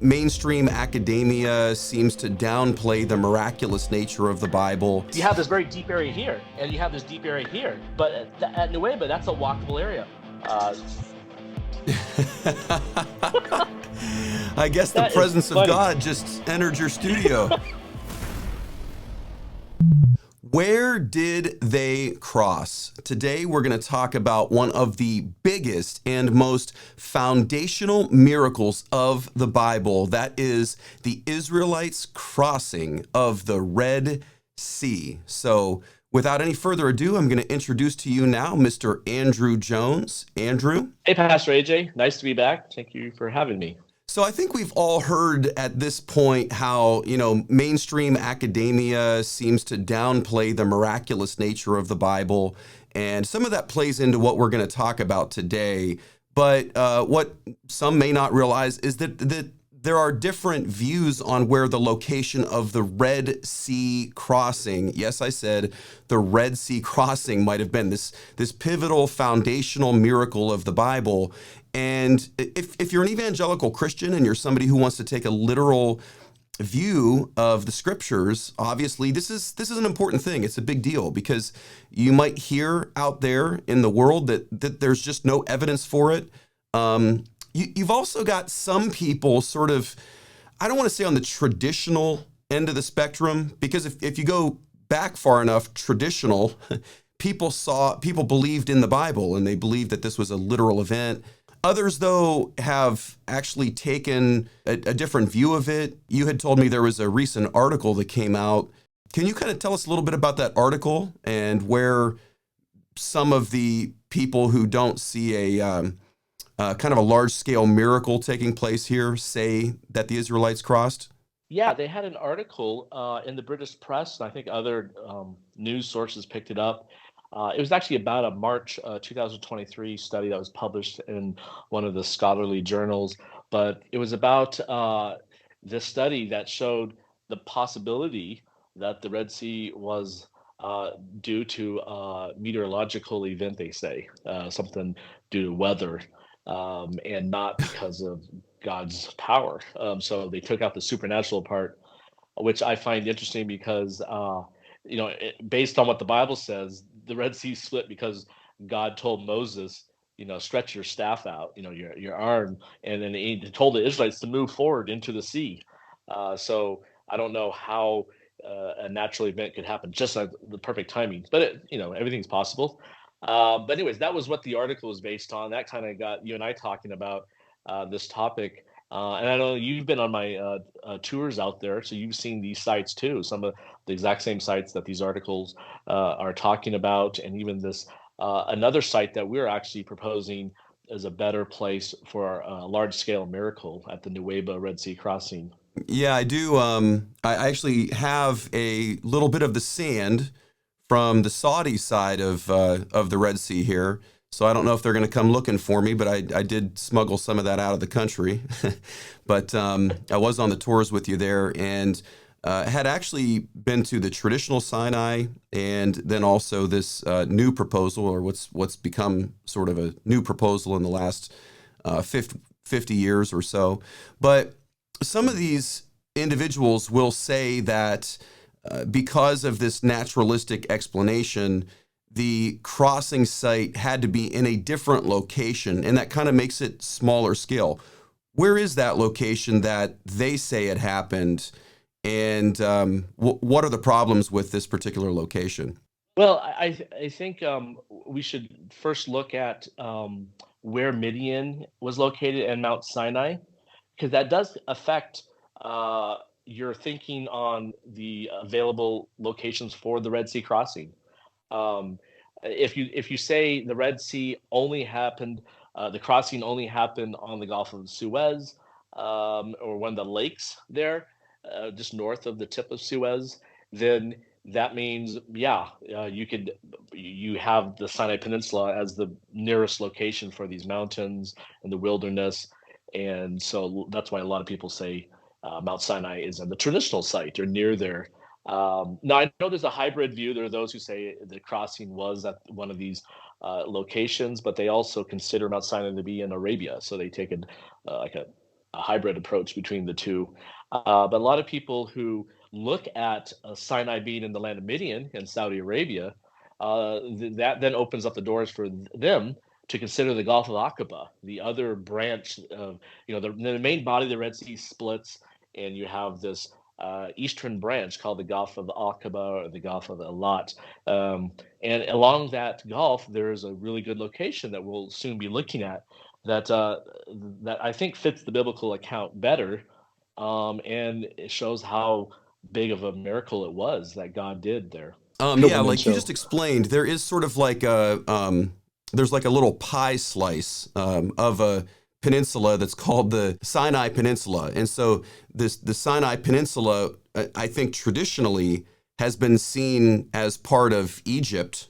Mainstream academia seems to downplay the miraculous nature of the Bible. You have this very deep area here, and you have this deep area here, but at Nuweiba, that's a walkable area. I guess the That is presence of funny. God just entered your studio. Where did they cross? Today, we're going to talk about one of the biggest and most foundational miracles of the Bible. That is the Israelites' crossing of the Red Sea. So, without any further ado, I'm going to introduce to you now Mr. Andrew Jones. Andrew? Hey, Pastor AJ, nice to be back. Thank you for having me. So I think we've all heard at this point how, mainstream academia seems to downplay the miraculous nature of the Bible. And some of that plays into what we're going to talk about today. But what some may not realize is that there are different views on where the location of the Red Sea crossing, yes, I said the Red Sea crossing might have been this pivotal foundational miracle of the Bible. And if you're an evangelical Christian and you're somebody who wants to take a literal view of the scriptures, obviously this is an important thing. It's a big deal because you might hear out there in the world that there's just no evidence for it. You've also got some people sort of, I don't want to say on the traditional end of the spectrum, because if you go back far enough, traditional, people believed in the Bible and they believed that this was a literal event. Others, though, have actually taken a different view of it. You had told me there was a recent article that came out. Can you kind of tell us a little bit about that article and where some of the people who don't see a kind of a large-scale miracle taking place here say that the Israelites crossed? Yeah, they had an article in the British press, and I think other news sources picked it up. It was actually about a March 2023 study that was published in one of the scholarly journals, but it was about this study that showed the possibility that the Red Sea was due to a meteorological event, they say, something due to weather, and not because of God's power. So they took out the supernatural part, which I find interesting because based on what the Bible says, the Red Sea split because God told Moses, stretch your staff out, your arm, and then he told the Israelites to move forward into the sea. So I don't know how a natural event could happen just like the perfect timing, but everything's possible. But anyways, that was what the article was based on. That kind of got you and I talking about this topic. And I know you've been on my tours out there, so you've seen these sites too. Some of the exact same sites that these articles are talking about, and even this another site that we're actually proposing is a better place for a large-scale miracle at the Nuweiba Red Sea crossing. Yeah, I do. I actually have a little bit of the sand from the Saudi side of the Red Sea here. So I don't know if they're going to come looking for me, but I did smuggle some of that out of the country. But I was on the tours with you there and had actually been to the traditional Sinai and then also this new proposal, or what's become sort of a new proposal in the last 50 years or so. But some of these individuals will say that because of this naturalistic explanation, the crossing site had to be in a different location, and that kind of makes it smaller scale. Where is that location that they say it happened, and what are the problems with this particular location? Well, I think we should first look at where Midian was located and Mount Sinai, because that does affect your thinking on the available locations for the Red Sea crossing. Um, if you say the Red Sea only happened, the crossing only happened on the Gulf of Suez, or one of the lakes there, just north of the tip of Suez, then that means, yeah, you have the Sinai Peninsula as the nearest location for these mountains and the wilderness, and so that's why a lot of people say Mount Sinai is in the traditional site or near there. Now, I know there's a hybrid view. There are those who say the crossing was at one of these locations, but they also consider Mount Sinai to be in Arabia. So they take it like a hybrid approach between the two. But a lot of people who look at Sinai being in the land of Midian in Saudi Arabia, that then opens up the doors for them to consider the Gulf of Aqaba, the other branch of, the main body of the Red Sea splits, and you have this eastern branch called the Gulf of Aqaba or the Gulf of Elat. Um, and along that Gulf, there is a really good location that we'll soon be looking at that that I think fits the biblical account better, and it shows how big of a miracle it was that God did there. Yeah, And like you so, just explained, there is sort of like a there's like a little pie slice of a peninsula that's called the Sinai Peninsula, and so the Sinai Peninsula, I think traditionally has been seen as part of Egypt.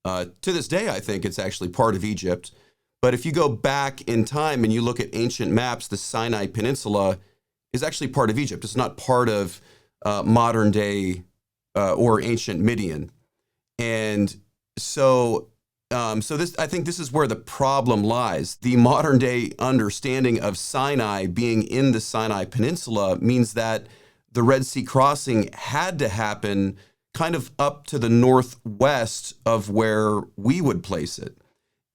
To this day, I think it's actually part of Egypt. But if you go back in time and you look at ancient maps, the Sinai Peninsula is actually part of Egypt. It's not part of modern day or ancient Midian. And so, so this, I think this is where the problem lies. The modern day understanding of Sinai being in the Sinai Peninsula means that the Red Sea crossing had to happen kind of up to the northwest of where we would place it.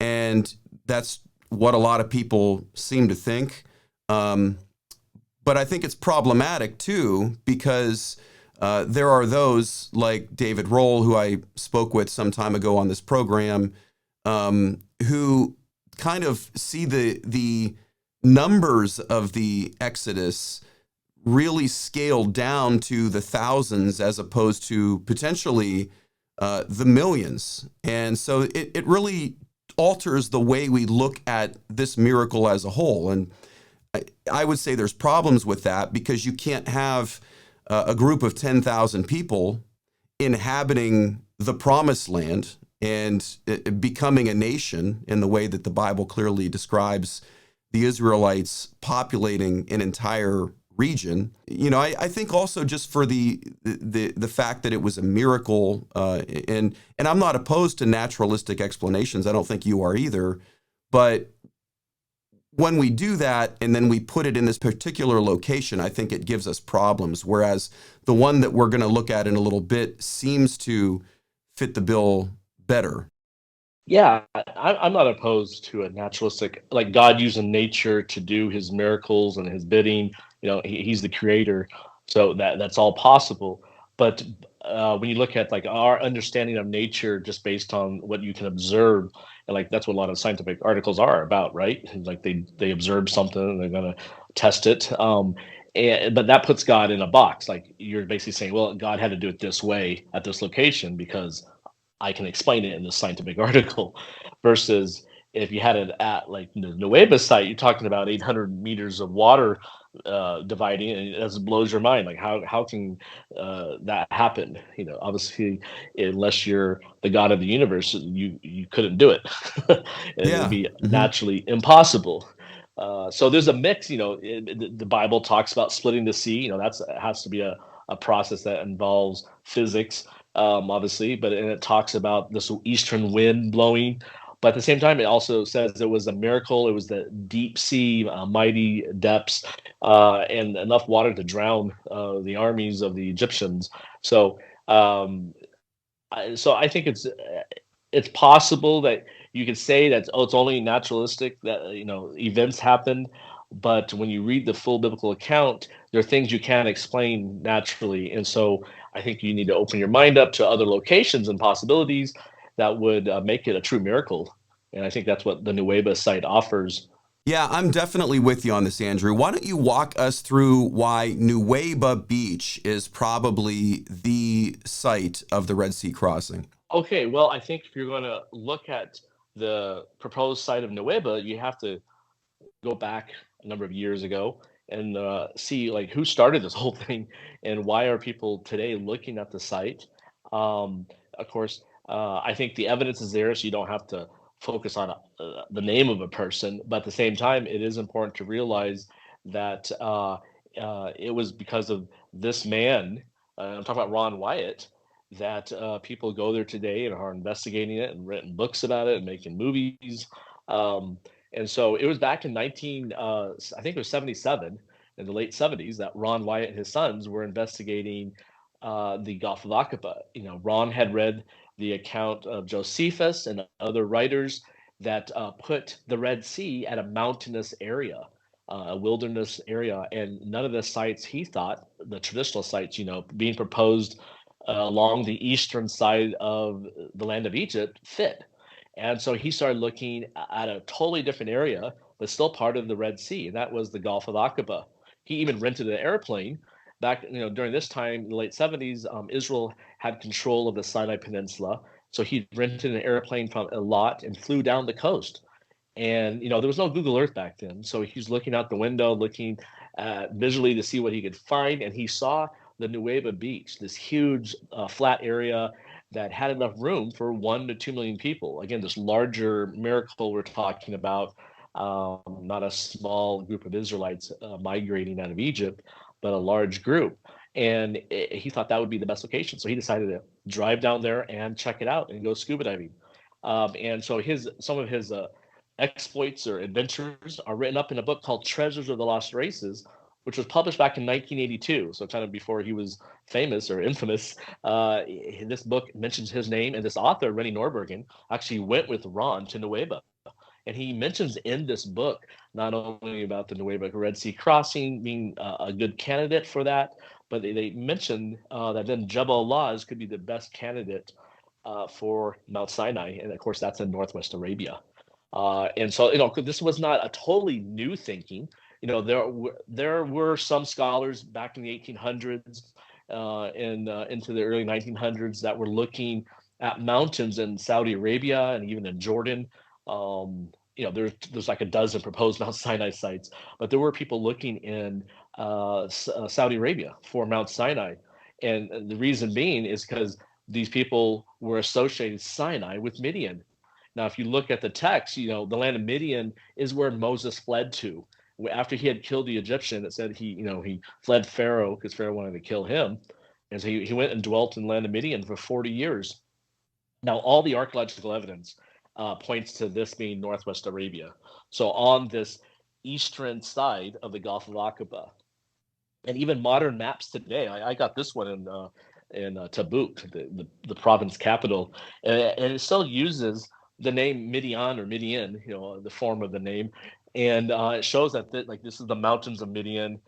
And that's what a lot of people seem to think. But I think it's problematic too, because there are those like David Roll, who I spoke with some time ago on this program, who kind of see the numbers of the Exodus really scaled down to the thousands as opposed to potentially the millions. And so it really alters the way we look at this miracle as a whole. And I would say there's problems with that, because you can't have a group of 10,000 people inhabiting the promised land and becoming a nation in the way that the Bible clearly describes the Israelites populating an entire region. I think also just for the fact that it was a miracle, and I'm not opposed to naturalistic explanations. I don't think you are either. But when we do that and then we put it in this particular location, I think it gives us problems. Whereas the one that we're going to look at in a little bit seems to fit the bill better. yeah, I'm not opposed to a naturalistic, like God using nature to do his miracles and his bidding. He's the creator, so that's all possible. But when you look at like our understanding of nature just based on what you can observe, and like that's what a lot of scientific articles are about, right? Like they observe something and they're gonna test it. But that puts God in a box. Like you're basically saying, well, God had to do it this way at this location because I can explain it in the scientific article, versus if you had it at like the Nuweiba site, you're talking about 800 meters of water dividing, and it just blows your mind. Like how can that happen? Obviously, unless you're the God of the universe, you couldn't do it. It would Yeah. be Hmm. naturally impossible. So there's a mix. The Bible talks about splitting the sea. That's has to be a process that involves physics, obviously, and it talks about this eastern wind blowing. But at the same time, it also says it was a miracle. It was the deep sea, mighty depths, and enough water to drown the armies of the Egyptians. So, so I think it's possible that you could say that, oh, it's only naturalistic that events happened, but when you read the full biblical account, there are things you can't explain naturally, and so I think you need to open your mind up to other locations and possibilities that would make it a true miracle. And I think that's what the Nuweiba site offers. Yeah, I'm definitely with you on this, Andrew. Why don't you walk us through why Nuweiba Beach is probably the site of the Red Sea crossing? Okay, well, I think if you're going to look at the proposed site of Nuweiba, you have to go back a number of years ago and see like who started this whole thing and why are people today looking at the site. Of course, I think the evidence is there, so you don't have to focus on the name of a person, but at the same time it is important to realize that it was because of this man, I'm talking about Ron Wyatt, that people go there today and are investigating it and written books about it and making movies. um, and so it was back in I think it was 77, in the late 70s that Ron Wyatt and his sons were investigating the Gulf of Aqaba. Ron had read the account of Josephus and other writers that put the Red Sea at a mountainous area, a wilderness area, and none of the sites he thought, the traditional sites, being proposed along the eastern side of the land of Egypt, fit. And so he started looking at a totally different area, but still part of the Red Sea, and that was the Gulf of Aqaba. He even rented an airplane back, during this time in the late 70s. Israel had control of the Sinai Peninsula, so he rented an airplane from Eilat and flew down the coast. And there was no Google Earth back then, so he's looking out the window, looking visually to see what he could find, and he saw the Nuweiba beach, this huge flat area that had enough room for 1 to 2 million people. Again, this larger miracle we're talking about, not a small group of Israelites migrating out of Egypt, but a large group. And he thought that would be the best location. So he decided to drive down there and check it out and go scuba diving. And so some of his exploits or adventures are written up in a book called Treasures of the Lost Races, which was published back in 1982, so kind of before he was famous or infamous. This book mentions his name, and this author, Rennie Norbergen, actually went with Ron to Nuweiba. And he mentions in this book not only about the Nuweiba Red Sea crossing being a good candidate for that, but they mention that then Jebel Allah could be the best candidate for Mount Sinai. And of course, that's in Northwest Arabia. And so, this was not a totally new thinking. There were some scholars back in the 1800s and into the early 1900s that were looking at mountains in Saudi Arabia and even in Jordan. There's like a dozen proposed Mount Sinai sites, but there were people looking in Saudi Arabia for Mount Sinai. And the reason being is because these people were associated Sinai with Midian. Now, if you look at the text, the land of Midian is where Moses fled to. After he had killed the Egyptian, it said he fled Pharaoh because Pharaoh wanted to kill him. And so he went and dwelt in the land of Midian for 40 years. Now, all the archaeological evidence points to this being Northwest Arabia. So on this eastern side of the Gulf of Aqaba. And even modern maps today, I got this one in Tabuk, the province capital, and it still uses the name Midian or Midian, the form of the name. And it shows that this is the mountains of Midian.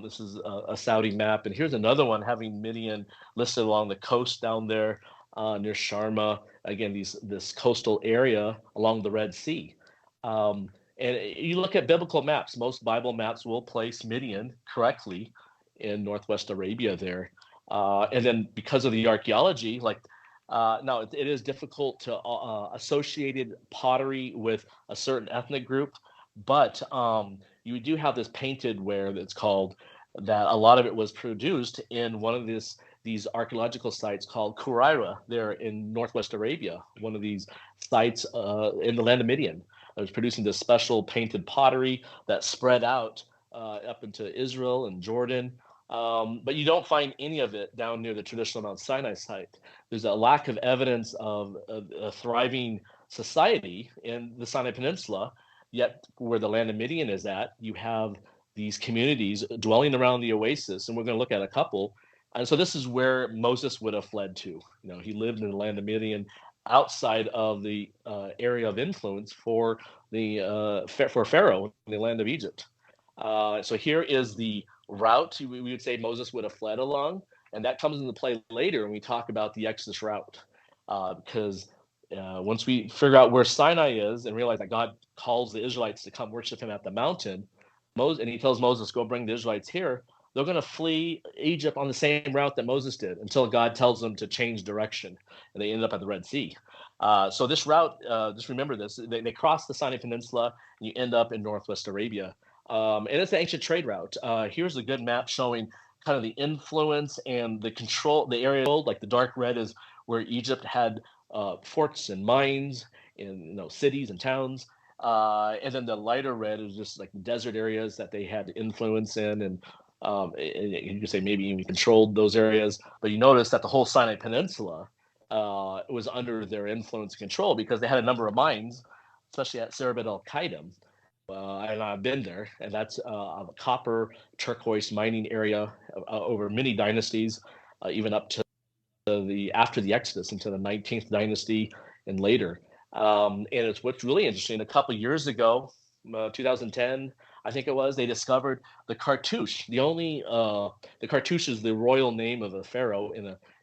This is a Saudi map. And here's another one having Midian listed along the coast down there near Sharma. Again, this coastal area along the Red Sea. And you look at biblical maps, most Bible maps will place Midian correctly in Northwest Arabia there. And then because of the archaeology, now it is difficult to associated pottery with a certain ethnic group, but you do have this painted ware that's called, that a lot of it was produced in one of these archaeological sites called Quraira there in Northwest Arabia, one of these sites in the land of Midian. It was producing this special painted pottery that spread out up into Israel and Jordan. But you don't find any of it down near the traditional Mount Sinai site. There's a lack of evidence of a thriving society in the Sinai Peninsula, yet where the land of Midian is at, you have these communities dwelling around the oasis, and we're going to look at a couple. And so this is where Moses would have fled to. He lived in the land of Midian, outside of the area of influence for Pharaoh in the land of Egypt. So here is the route we would say Moses would have fled along, and that comes into play later when we talk about the Exodus route, because once we figure out where Sinai is and realize that God calls the Israelites to come worship him at the mountain, and he tells Moses, go bring the Israelites here, they're going to flee Egypt on the same route that Moses did until God tells them to change direction, and they end up at the Red Sea. So this route, just remember this, they cross the Sinai Peninsula, and you end up in Northwest Arabia. And it's an ancient trade route. Here's a good map showing kind of the influence and the control, the area, like the dark red is where Egypt had forts and mines in cities and towns. And then the lighter red is just like desert areas that they had influence in, and you could say maybe even controlled those areas. But you notice that the whole Sinai Peninsula was under their influence and control because they had a number of mines, especially at Serebet el-Khidem. and I've been there, and that's a copper turquoise mining area over many dynasties, even up to the after the Exodus into the 19th dynasty and later. And it's what's really interesting. A couple of years ago, 2010, I think it was, they discovered the cartouche. The cartouche is the royal name of the pharaoh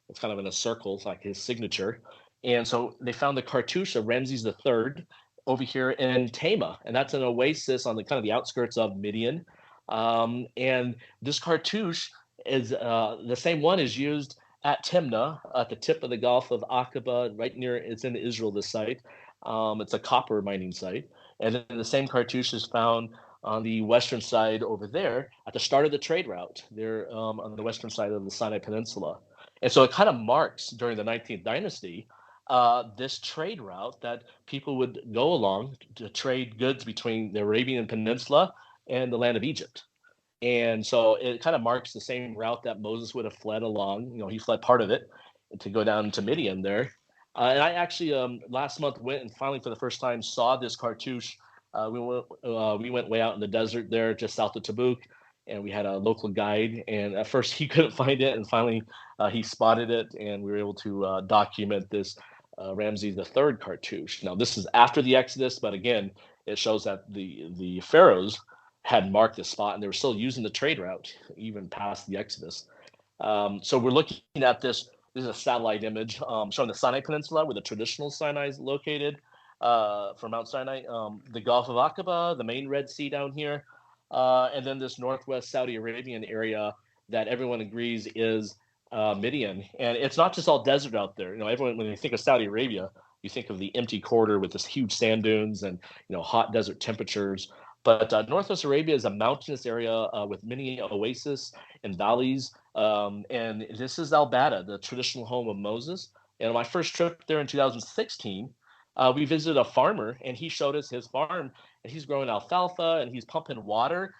it's kind of in a circle, it's like his signature. And so they found the cartouche of Ramses III over here in Tama, and that's an oasis on the kind of the outskirts of Midian. And this cartouche is the same one is used at Timnah, at the tip of the Gulf of Aqaba, right near, it's in Israel, this site. It's a copper mining site. And then the same cartouche is found on the western side over there at the start of the trade route there on the western side of the Sinai Peninsula. And so it kind of marks during the 19th dynasty this trade route that people would go along to trade goods between the Arabian Peninsula and the land of Egypt. And so it kind of marks the same route that Moses would have fled along. You know, he fled part of it to go down to Midian there. And I actually last month went and finally for the first time saw this cartouche. We went way out in the desert there, just south of Tabuk, and we had a local guide. And at first he couldn't find it, and finally he spotted it, and we were able to document this Ramses III cartouche. Now this is after the Exodus, but again, it shows that the pharaohs had marked this spot, and they were still using the trade route even past the Exodus. So we're looking at this. This is a satellite image showing the Sinai Peninsula, where the traditional Sinai is located from Mount Sinai, the Gulf of Aqaba, the main Red Sea down here, and then this northwest Saudi Arabian area that everyone agrees is Midian. And it's not just all desert out there. You know, everyone, when you think of Saudi Arabia, you think of the empty corridor with this huge sand dunes and, you know, hot desert temperatures. But Northwest Arabia is a mountainous area with many oases and valleys. And this is Al-Bada, the traditional home of Moses. And on my first trip there in 2016, we visited a farmer, and he showed us his farm, and he's growing alfalfa, and he's pumping water.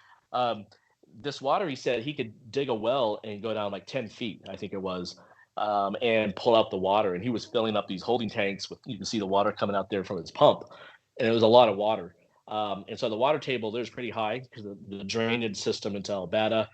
This water, he said, he could dig a well and go down like 10 feet, I think it was, and pull out the water. And he was filling up these holding tanks with, you can see the water coming out there from his pump. And it was a lot of water. And so the water table there's pretty high because of the drainage system into Al-Bada.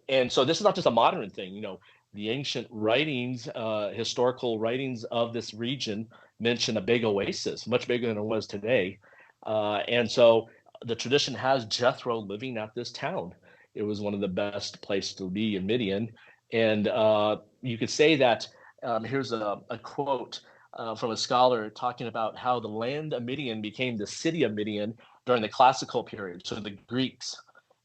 And so this is not just a modern thing. You know, the ancient writings, historical writings of this region mention a big oasis, much bigger than it was today. And so the tradition has Jethro living at this town. It was one of the best places to be in Midian. And you could say that here's a quote from a scholar talking about how the land of Midian became the city of Midian during the classical period, so the Greeks.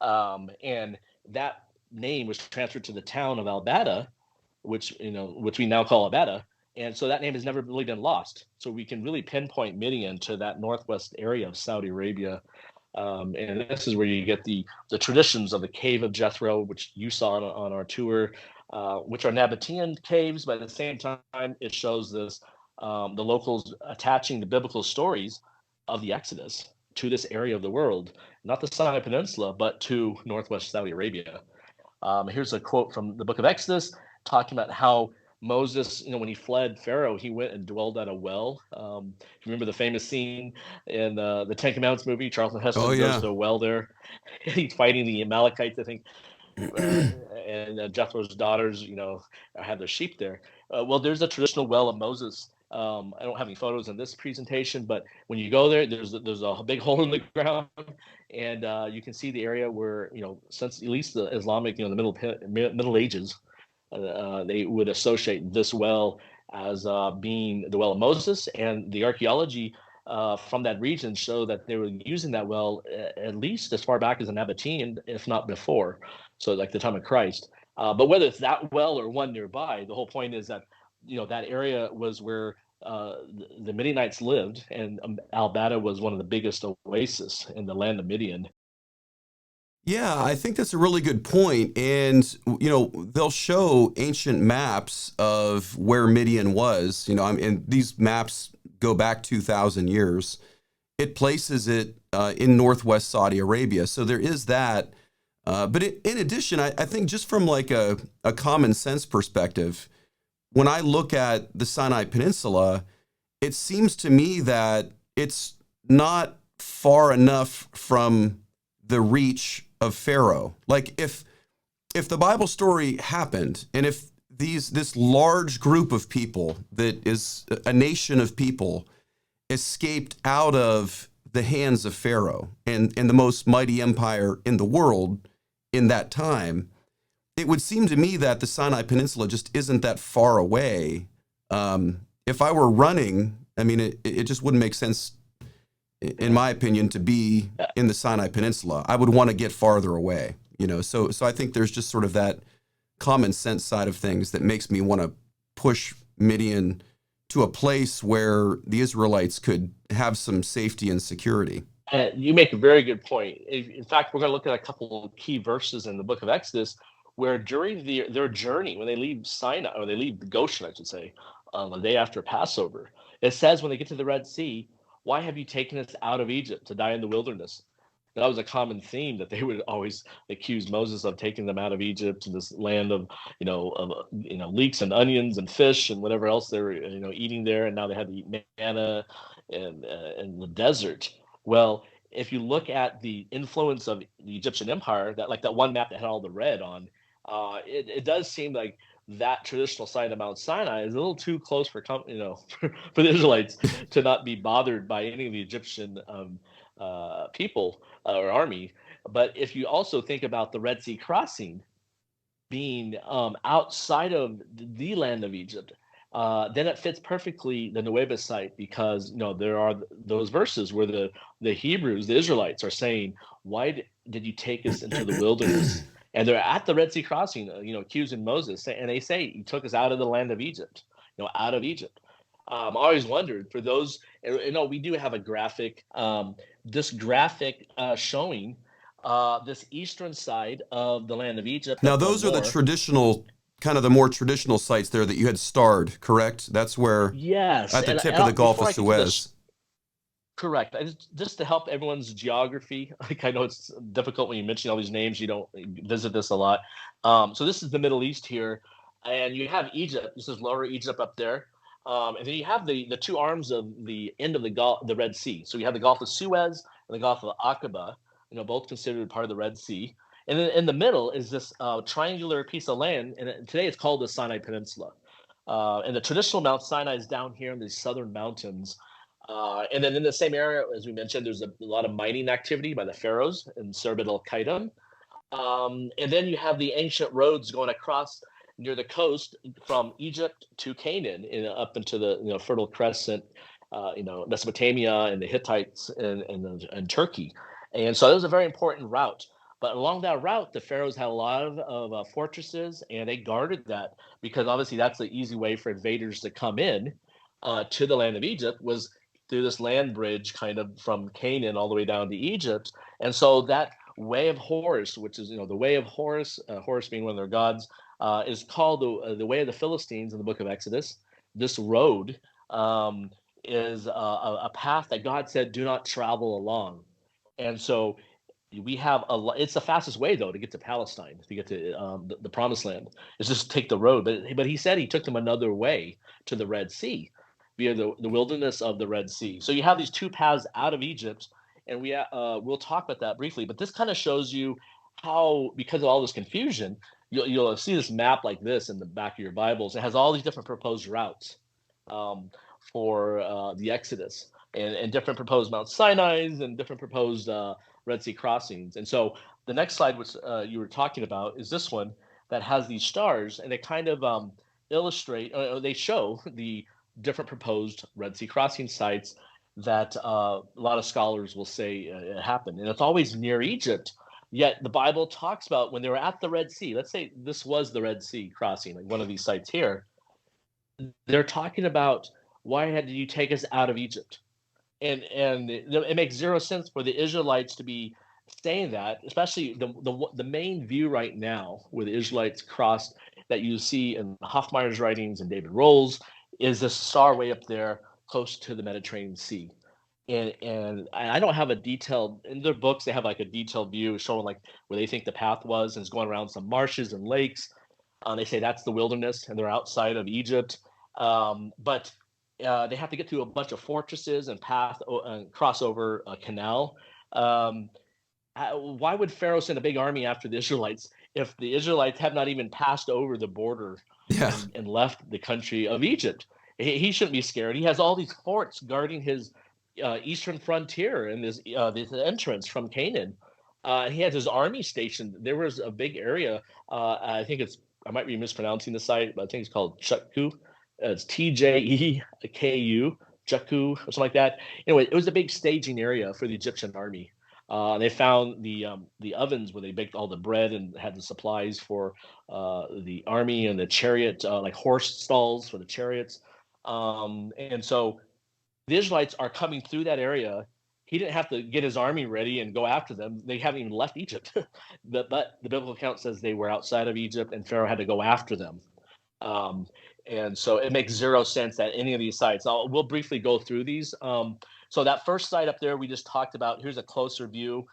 And that name was transferred to the town of Al-Bada, which we now call Al-Bada. And so that name has never really been lost. So we can really pinpoint Midian to that northwest area of Saudi Arabia. And this is where you get the traditions of the cave of Jethro, which you saw on our tour, which are Nabatean caves, but at the same time, it shows this the locals attaching the biblical stories of the Exodus to this area of the world, not the Sinai Peninsula, but to northwest Saudi Arabia. Here's a quote from the book of Exodus talking about how Moses, when he fled Pharaoh, he went and dwelled at a well. You remember the famous scene in the Ten Commandments movie? Charlton Heston goes to a well there. He's fighting the Amalekites, I think. And Jethro's daughters, have their sheep there. Well, there's a traditional well of Moses. I don't have any photos in this presentation, but when you go there, there's a big hole in the ground, and you can see the area where, since at least the Islamic, the Middle Ages, they would associate this well as being the well of Moses, and the archaeology from that region show that they were using that well at least as far back as the Nabatean, if not before, so like the time of Christ. But whether it's that well or one nearby, the whole point is that that area was where the Midianites lived, and Al-Bada was one of the biggest oases in the land of Midian. Yeah, I think that's a really good point. And, they'll show ancient maps of where Midian was, and these maps go back 2,000 years. It places it in northwest Saudi Arabia. So there is that. But in addition, I think just from like a common sense perspective, when I look at the Sinai Peninsula, it seems to me that it's not far enough from the reach of Pharaoh. Like if the Bible story happened, and if this large group of people that is a nation of people escaped out of the hands of Pharaoh and the most mighty empire in the world in that time, it would seem to me that the Sinai Peninsula just isn't that far away. If I were running, I mean, it just wouldn't make sense, in my opinion, to be in the Sinai Peninsula. I would want to get farther away, you know. So I think there's just sort of that common sense side of things that makes me want to push Midian to a place where the Israelites could have some safety and security. You make a very good point. In fact, we're going to look at a couple of key verses in the book of Exodus where during their journey, when they leave Sinai, or they leave Goshen, I should say, the day after Passover, it says when they get to the Red Sea, why have you taken us out of Egypt to die in the wilderness? That was a common theme that they would always accuse Moses of taking them out of Egypt to this land of, leeks and onions and fish and whatever else they were, eating there, and now they had to eat manna and in the desert. Well, if you look at the influence of the Egyptian Empire, that one map that had all the red on, it does seem like that traditional site of Mount Sinai is a little too close for for the Israelites to not be bothered by any of the Egyptian people or army. But if you also think about the Red Sea crossing being outside of the land of Egypt, then it fits perfectly the Nuweiba site, because there are those verses where the Hebrews, the Israelites, are saying, "Why did you take us into the wilderness?" And they're at the Red Sea crossing, accusing Moses, and they say, "You took us out of the land of Egypt, out of Egypt." I always wondered for those. We do have a graphic, this graphic showing this eastern side of the land of Egypt. Now, those are the traditional, kind of the more traditional sites there that you had starred, correct? That's where, yes, at the tip of the Gulf of Suez. Correct. Just to help everyone's geography, like I know it's difficult when you mention all these names, you don't visit this a lot. So this is the Middle East here, and you have Egypt. This is Lower Egypt up there, and then you have the two arms of the end of the Red Sea. So you have the Gulf of Suez and the Gulf of Aqaba, both considered part of the Red Sea. And then in the middle is this triangular piece of land, and today it's called the Sinai Peninsula. And the traditional Mount Sinai is down here in these southern mountains. And then in the same area, as we mentioned, there's a lot of mining activity by the pharaohs in Serbid al-Qaeda. And then you have the ancient roads going across near the coast from Egypt to Canaan, up into the Fertile Crescent, Mesopotamia and the Hittites and Turkey. And so that was a very important route. But along that route, the pharaohs had a lot of fortresses, and they guarded that because obviously that's the easy way for invaders to come in to the land of Egypt, was through this land bridge kind of from Canaan all the way down to Egypt. And so that way of Horus, which is, the way of Horus, Horus being one of their gods, is called the way of the Philistines in the book of Exodus. This road is a path that God said, do not travel along. And so we have it's the fastest way, though, to get to Palestine, to get to the promised land, is just take the road. But he said he took them another way to the Red Sea, via the wilderness of the Red Sea. So you have these two paths out of Egypt, and we'll talk about that briefly. But this kind of shows you how, because of all this confusion, you'll see this map like this in the back of your Bibles. It has all these different proposed routes for the Exodus, and different proposed Mount Sinai's and different proposed Red Sea crossings. And so the next slide, which you were talking about, is this one that has these stars, and they kind of illustrate, they show the different proposed Red Sea crossing sites that a lot of scholars will say happened. And it's always near Egypt. Yet the Bible talks about when they were at the Red Sea, let's say this was the Red Sea crossing, like one of these sites here, they're talking about, why did you take us out of Egypt? And it makes zero sense for the Israelites to be saying that, especially the main view right now where the Israelites crossed, that you see in Hoffmeier's writings and David Roll's, is this star way up there close to the Mediterranean Sea. And I don't have a detailed, in their books, they have like a detailed view showing like where they think the path was, and it's going around some marshes and lakes. They say that's the wilderness, and they're outside of Egypt. But They have to get through a bunch of fortresses and cross over a canal. Um, why would Pharaoh send a big army after the Israelites if the Israelites have not even passed over the border Yeah. and left the country of Egypt? He shouldn't be scared. He has all these forts guarding his eastern frontier and this entrance from Canaan. He has his army stationed. There was a big area. I might be mispronouncing the site, but I think it's called Chutku. It's Tjeku, Jakku, or something like that. Anyway, it was a big staging area for the Egyptian army. They found the ovens where they baked all the bread and had the supplies for the army and the chariot, like horse stalls for the chariots. And so the Israelites are coming through that area. He didn't have to get his army ready and go after them. They haven't even left Egypt. But the biblical account says they were outside of Egypt and Pharaoh had to go after them. Um, and so it makes zero sense that any of these sites. We'll briefly go through these. So that first site up there we just talked about. Here's a closer view.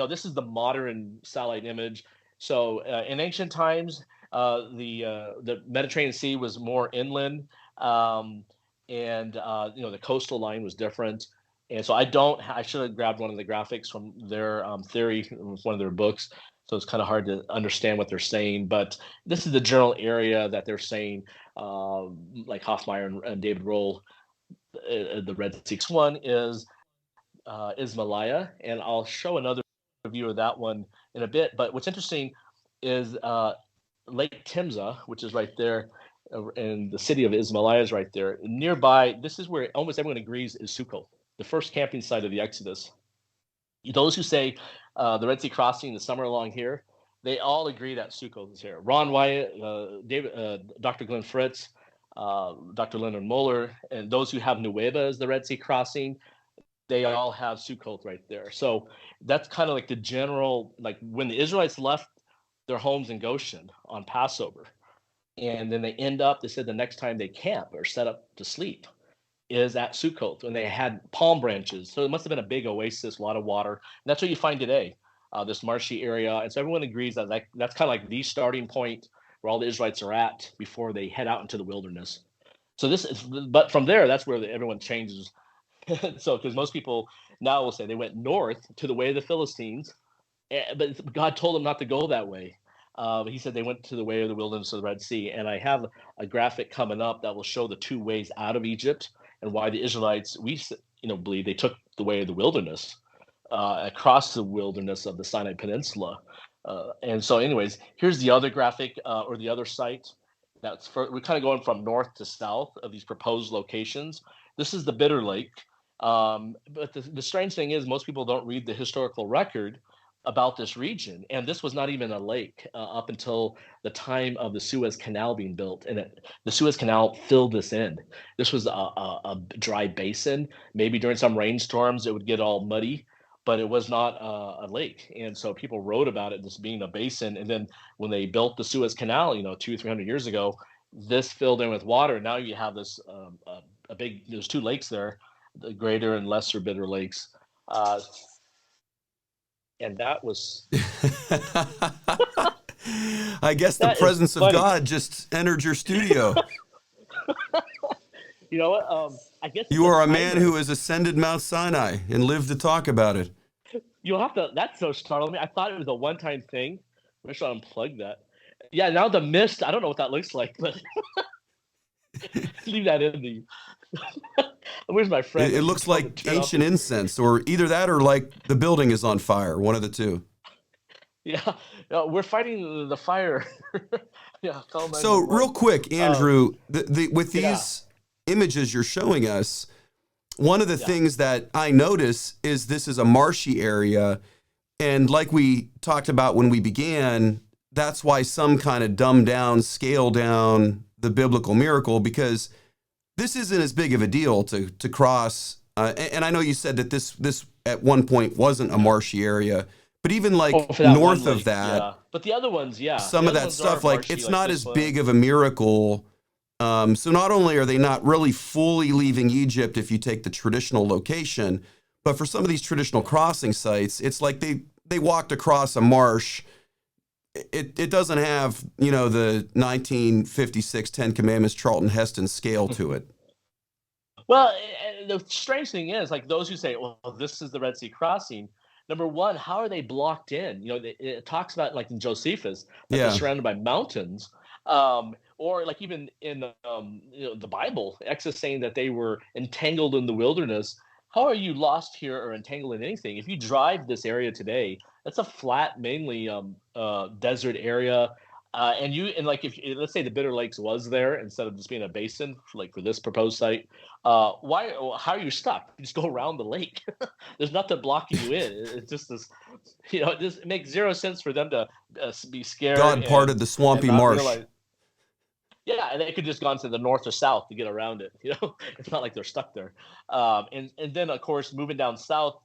This is the modern satellite image. So in ancient times, the Mediterranean Sea was more inland, and the coastal line was different. And so I should have grabbed one of the graphics from their theory, one of their books. So it's kind of hard to understand what they're saying. But this is the general area that they're saying, like Hoffmeyer and David Roll, the Red Sea. This one is Ismailia, and I'll show another view of that one in a bit. But what's interesting is Lake Timza, which is right there, and the city of Ismailia is right there. Nearby, this is where almost everyone agrees is Sukkot, the first camping site of the Exodus. Those who say the Red Sea crossing, the summer along here, they all agree that Sukkot is here. Ron Wyatt, Dr. Glenn Fritz, Dr. Leonard Moeller, and those who have Nuweiba as the Red Sea crossing, they all have Sukkot right there. So that's kind of like the general, like when the Israelites left their homes in Goshen on Passover, and then they said the next time they camp or set up to sleep is at Sukkot, and they had palm branches. So it must have been a big oasis, a lot of water. And that's what you find today, this marshy area. And so everyone agrees that that's kind of like the starting point where all the Israelites are at before they head out into the wilderness. But from there, that's where everyone changes. So, because most people now will say they went north to the way of the Philistines, but God told them not to go that way. He said they went to the way of the wilderness of the Red Sea. And I have a graphic coming up that will show the two ways out of Egypt and why the Israelites, believe they took the way of the wilderness across the wilderness of the Sinai Peninsula. And so, anyways, here's the other graphic or the other site. We're kind of going from north to south of these proposed locations. This is the Bitter Lake. But the strange thing is most people don't read the historical record about this region. And this was not even a lake up until the time of the Suez Canal being built. And the Suez Canal filled this in. This was a dry basin. Maybe during some rainstorms, it would get all muddy, but it was not a lake. And so people wrote about it, this being a basin. And then when they built the Suez Canal, 200-300 years ago, this filled in with water. Now you have this there's two lakes there, the Greater and Lesser Bitter Lakes. And that was I guess the presence of God just entered your studio. You know what? I guess you are a man who has ascended Mount Sinai and lived to talk about it. You'll have to. That's so startling me. I thought it was a one-time thing. I should unplug that. Yeah, now the mist. I don't know what that looks like, but leave that in the. Where's my friend? It looks like ancient incense, or either that, or like the building is on fire. One of the two. Yeah, we're fighting the fire. Yeah. So real quick, Andrew, with these images you're showing us, one of the things that I notice is this is a marshy area, and like we talked about when we began, that's why some kind of dumb down, scale down the biblical miracle, because this isn't as big of a deal to cross. And I know you said that this at one point wasn't a marshy area, but even like north of that, but the other ones, some of that stuff, like it's not as big of a miracle. So not only are they not really fully leaving Egypt if you take the traditional location, but for some of these traditional crossing sites, it's like they walked across a marsh. It doesn't have, the 1956 Ten Commandments Charlton Heston scale to it. Well, the strange thing is, like those who say, "Well, this is the Red Sea crossing." Number one, how are they blocked in? It talks about like in Josephus that they're Yeah. surrounded by mountains, or like even in the Bible, Exodus saying that they were entangled in the wilderness. How are you lost here or entangled in anything? If you drive this area today, it's a flat, mainly desert area. And like if let's say the Bitter Lakes was there instead of just being a basin, like for this proposed site, why? How are you stuck? You just go around the lake. There's nothing blocking you in. It's just this, it makes zero sense for them to be scared God parted the and swampy not marsh. realize. Yeah, and they could just gone to the north or south to get around it. It's not like they're stuck there. And then of course moving down south,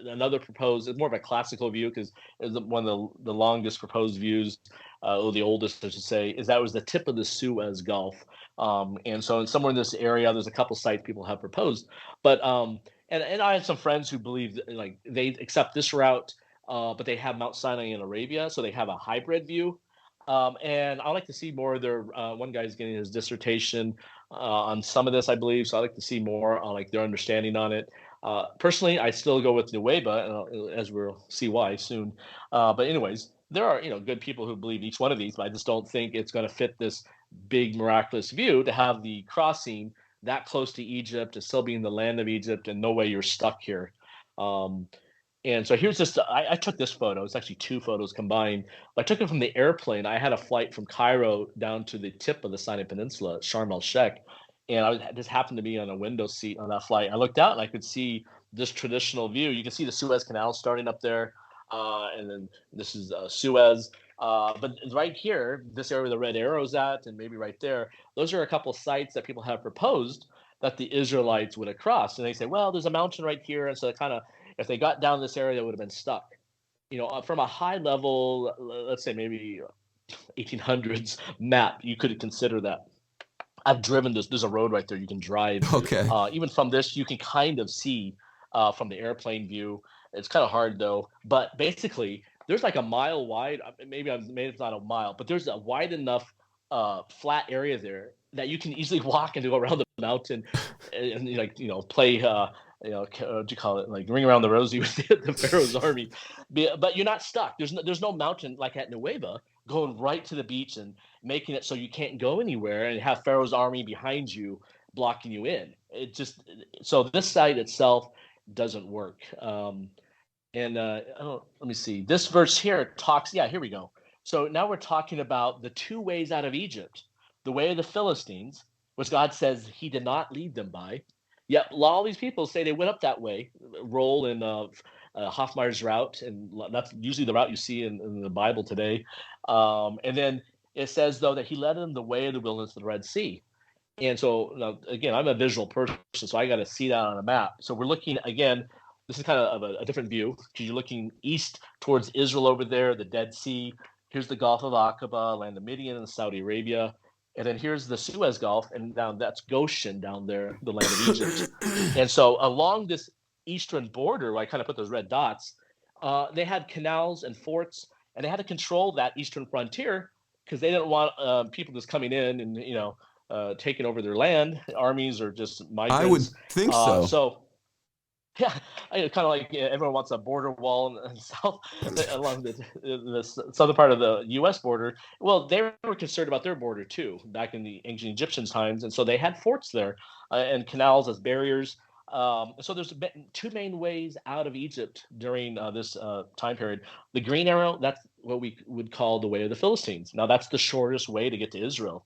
another proposed, it's more of a classical view because it's one of the longest proposed views, or the oldest, I should say, is that was the tip of the Suez Gulf. And so somewhere in this area, there's a couple sites people have proposed, but and I had some friends who believe that, like they accept this route, but they have Mount Sinai in Arabia, so they have a hybrid view. And I like to see more of their. One guy's getting his dissertation on some of this, I believe. So I like to see more on like their understanding on it. Personally, I still go with NUWEIBA, as we'll see why soon. But anyways, there are good people who believe each one of these, but I just don't think it's going to fit this big miraculous view to have the crossing that close to Egypt, to still be in the land of Egypt, and no way you're stuck here. Um, and so here's just I took this photo. It's actually two photos combined. I took it from the airplane. I had a flight from Cairo down to the tip of the Sinai Peninsula, Sharm el Sheikh, and just happened to be on a window seat on that flight. I looked out and I could see this traditional view. You can see the Suez Canal starting up there, and then this is Suez. But right here, this area where the red arrow's at, and maybe right there, those are a couple sites that people have proposed that the Israelites would have crossed. And they say, well, there's a mountain right here, and so it kind of if they got down this area, they would have been stuck. From a high level, let's say maybe 1800s map, you could consider that. I've driven this. There's a road right there you can drive. Okay. Even from this, you can kind of see from the airplane view. It's kind of hard though. But basically, there's like a mile wide. Maybe it's not a mile, but there's a wide enough flat area there that you can easily walk and go around the mountain and like play what do you call it, like ring around the rosy with the Pharaoh's army, but you're not stuck. There's no mountain like at Nuweiba going right to the beach and making it so you can't go anywhere and have Pharaoh's army behind you blocking you in. It just so this site itself doesn't work. And I don't. Let me see. This verse here talks. Yeah, here we go. So now we're talking about the two ways out of Egypt: the way of the Philistines, which God says He did not lead them by. Yet all these people say they went up that way. Roll in Hoffmeyer's route, and that's usually the route you see in the Bible today. And then it says though that He led them the way of the wilderness of the Red Sea. And so now, again, I'm a visual person, so I got to see that on a map. So we're looking again. This is kind of a different view because you're looking east towards Israel over there, the Dead Sea. Here's the Gulf of Aqaba, land of Midian and Saudi Arabia. And then here's the Suez Gulf, and down that's Goshen down there, the land of Egypt. And so along this eastern border, where I kind of put those red dots, they had canals and forts, and they had to control that eastern frontier because they didn't want people just coming in and taking over their land. Armies or just I would migrants. think so. So yeah, kind of like everyone wants a border wall in the south along the southern part of the U.S. border. Well, they were concerned about their border too back in the ancient Egyptian times, and so they had forts there and canals as barriers. So there's two main ways out of Egypt during this time period. The green arrow, that's what we would call the way of the Philistines. Now that's the shortest way to get to Israel.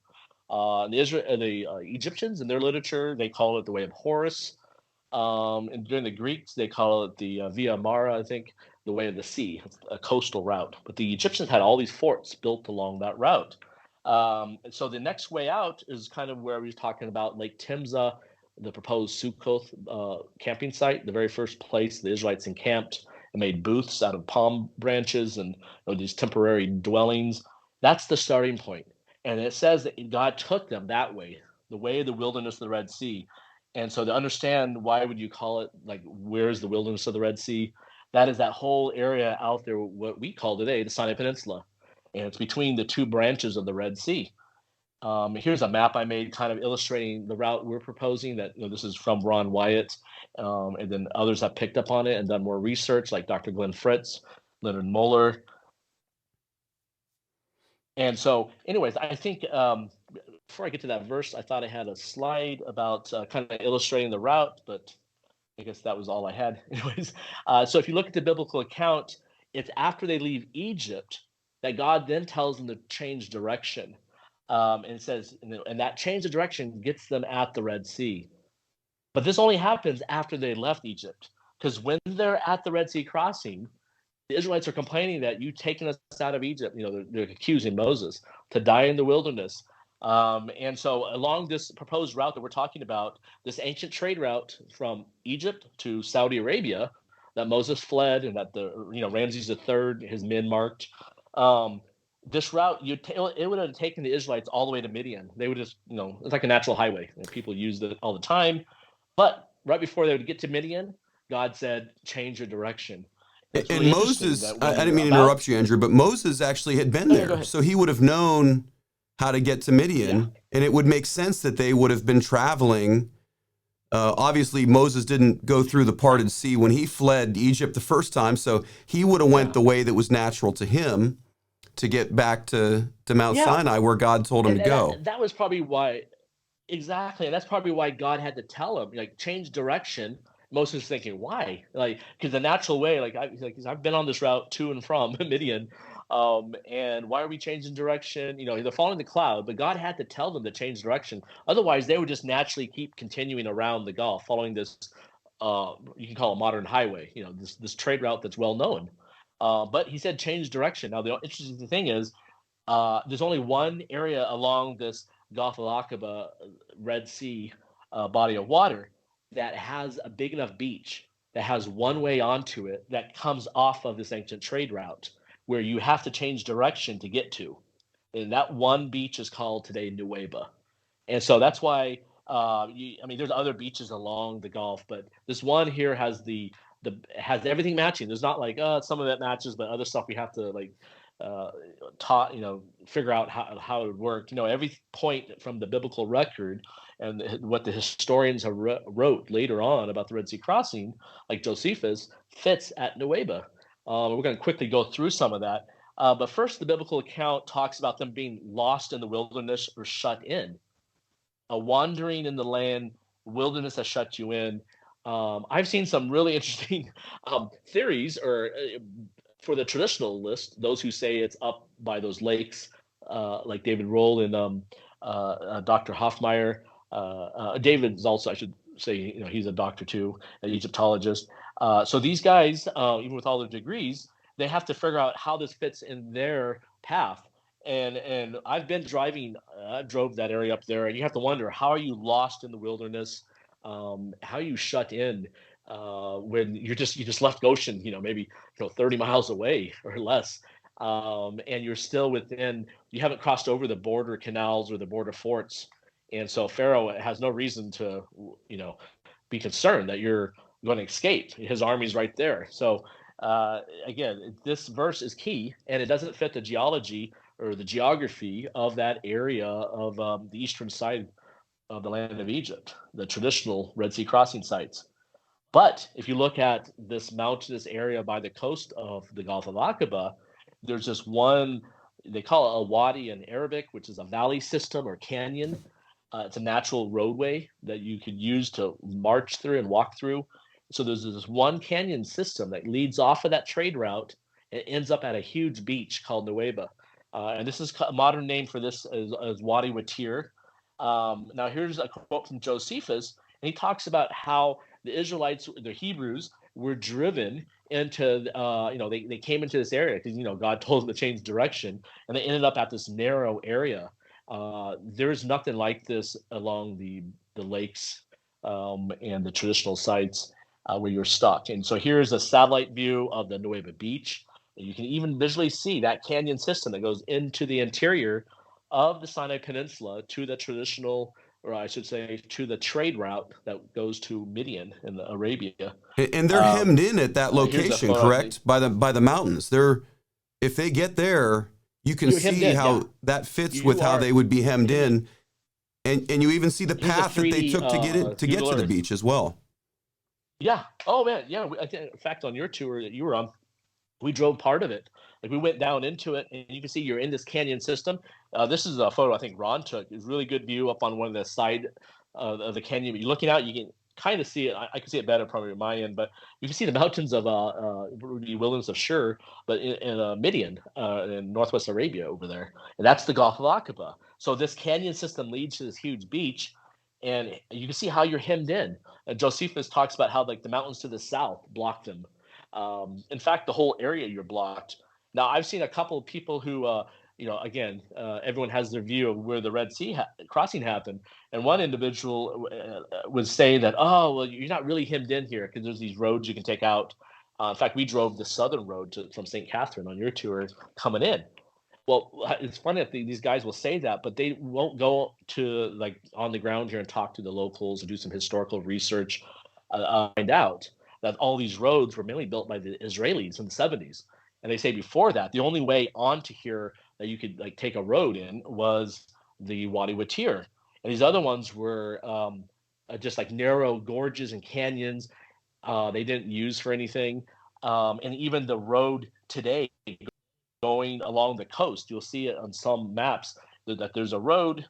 The Egyptians in their literature, they call it the way of Horus. And during the Greeks, they call it the Via Mara, I think, the way of the sea, a coastal route. But the Egyptians had all these forts built along that route. And so the next way out is kind of where we were talking about Lake Timza, the proposed Sukkoth camping site, the very first place the Israelites encamped and made booths out of palm branches and these temporary dwellings. That's the starting point. And it says that God took them that way of the wilderness of the Red Sea. And so to understand why would you call it like where's the wilderness of the Red Sea? That is that whole area out there, what we call today the Sinai Peninsula. And it's between the two branches of the Red Sea. Here's a map I made, kind of illustrating the route we're proposing. That this is from Ron Wyatt, and then others have picked up on it and done more research, like Dr. Glenn Fritz, Leonard Muller. And so, anyways, I think before I get to that verse, I thought I had a slide about kind of illustrating the route, but I guess that was all I had. Anyways, so if you look at the biblical account, it's after they leave Egypt that God then tells them to change direction. And it says, and that change of direction gets them at the Red Sea. But this only happens after they left Egypt. Because when they're at the Red Sea crossing, the Israelites are complaining that you've taken us out of Egypt. They're accusing Moses to die in the wilderness. And so along this proposed route that we're talking about, this ancient trade route from Egypt to Saudi Arabia that Moses fled and that Ramses III, his men marked, this route, it would have taken the Israelites all the way to Midian. They would just, it's like a natural highway. People used it all the time. But right before they would get to Midian, God said, change your direction. It's And really interesting Moses, that I didn't mean to interrupt you, Andrew, but Moses actually had been there. So he would have known how to get to Midian, and it would make sense that they would have been traveling. Obviously, Moses didn't go through the parted sea when he fled Egypt the first time, so he would have went the way that was natural to him to get back to Mount Sinai where God told him to go. That was probably why, exactly, and that's probably why God had to tell him, like, change direction. Moses is thinking, why? Like, because the natural way, I've been on this route to and from Midian, and why are we changing direction? They're following the cloud, but God had to tell them to change direction. Otherwise, they would just naturally keep continuing around the Gulf, following this, you can call it modern highway. This trade route that's well known. But he said change direction. Now, the interesting thing is, there's only one area along this Gulf of Aqaba, Red Sea body of water that has a big enough beach that has one way onto it that comes off of this ancient trade route where you have to change direction to get to. And that one beach is called today Nuweiba. And so that's why, there's other beaches along the Gulf, but this one here has has everything matching. There's not like some of that matches, but other stuff we have to figure out how it would work. Every point from the biblical record and what the historians have wrote later on about the Red Sea crossing, like Josephus, fits at Nuweiba. We're going to quickly go through some of that. But first, the biblical account talks about them being lost in the wilderness or shut in. Wandering in the land, wilderness has shut you in. I've seen some really interesting theories for the traditional list, those who say it's up by those lakes, like David Roll and Dr. Hoffmeyer. David is also, I should say, he's a doctor too, an Egyptologist. So these guys, even with all their degrees, they have to figure out how this fits in their path. And I've been driving, I drove that area up there, and you have to wonder, how are you lost in the wilderness? How are you shut in when you just left Goshen, maybe 30 miles away or less, and you're still you haven't crossed over the border canals or the border forts, and so Pharaoh has no reason to be concerned that you're going to escape. His army's right there. So again, this verse is key, and it doesn't fit the geology or the geography of that area of the eastern side of the land of Egypt, the traditional Red Sea crossing sites. But if you look at this mountainous area by the coast of the Gulf of Aqaba, there's this one, they call it a wadi in Arabic, which is a valley system or canyon. It's a natural roadway that you could use to march through and walk through. So there's this one canyon system that leads off of that trade route and ends up at a huge beach called Nuweiba. And this is a modern name for this as Wadi Watir. Now here's a quote from Josephus, and he talks about how the Israelites, the Hebrews, were driven into, they came into this area because, God told them to change direction, and they ended up at this narrow area. There's nothing like this along the lakes and the traditional sites where you're stuck. And so here's a satellite view of the Nuweiba beach. You can even visually see that canyon system that goes into the interior of the Sinai Peninsula to the traditional, or I should say, to the trade route that goes to Midian in Arabia. And they're hemmed in at that location, correct? By the mountains. If they get there, you can You're hemmed see in, yeah. how that fits with You how are they would be hemmed hemmed in. in. And you even see the Here's a path that they 3D took to get Google to the Earth. beach as well. Yeah. Oh man. Yeah. I think, in fact, on your tour that you were on, we drove part of it. Like we went down into it, and you can see you're in this canyon system. This is a photo I think Ron took. It's really good view up on one of the side of the canyon. But you're looking out, you can kind of see it. I can see it better probably on my end, but you can see the mountains of the wilderness of Shur, but in Midian, in northwest Arabia over there, and that's the Gulf of Aqaba. So this canyon system leads to this huge beach, and you can see how you're hemmed in. Josephus talks about how like the mountains to the south block them. In fact, the whole area you're blocked. Now, I've seen a couple of people who, again, everyone has their view of where the Red Sea crossing happened, and one individual would say that, oh, well, you're not really hemmed in here because there's these roads you can take out. In fact, we drove the southern road from St. Catherine on your tour coming in. Well, it's funny that these guys will say that, but they won't go to like on the ground here and talk to the locals and do some historical research, find out that all these roads were mainly built by the Israelis in the 70s. And they say before that, the only way onto here that you could like take a road in was the Wadi Watir. And these other ones were just like narrow gorges and canyons. They didn't use for anything. And even the road today going along the coast, you'll see it on some maps that there's a road.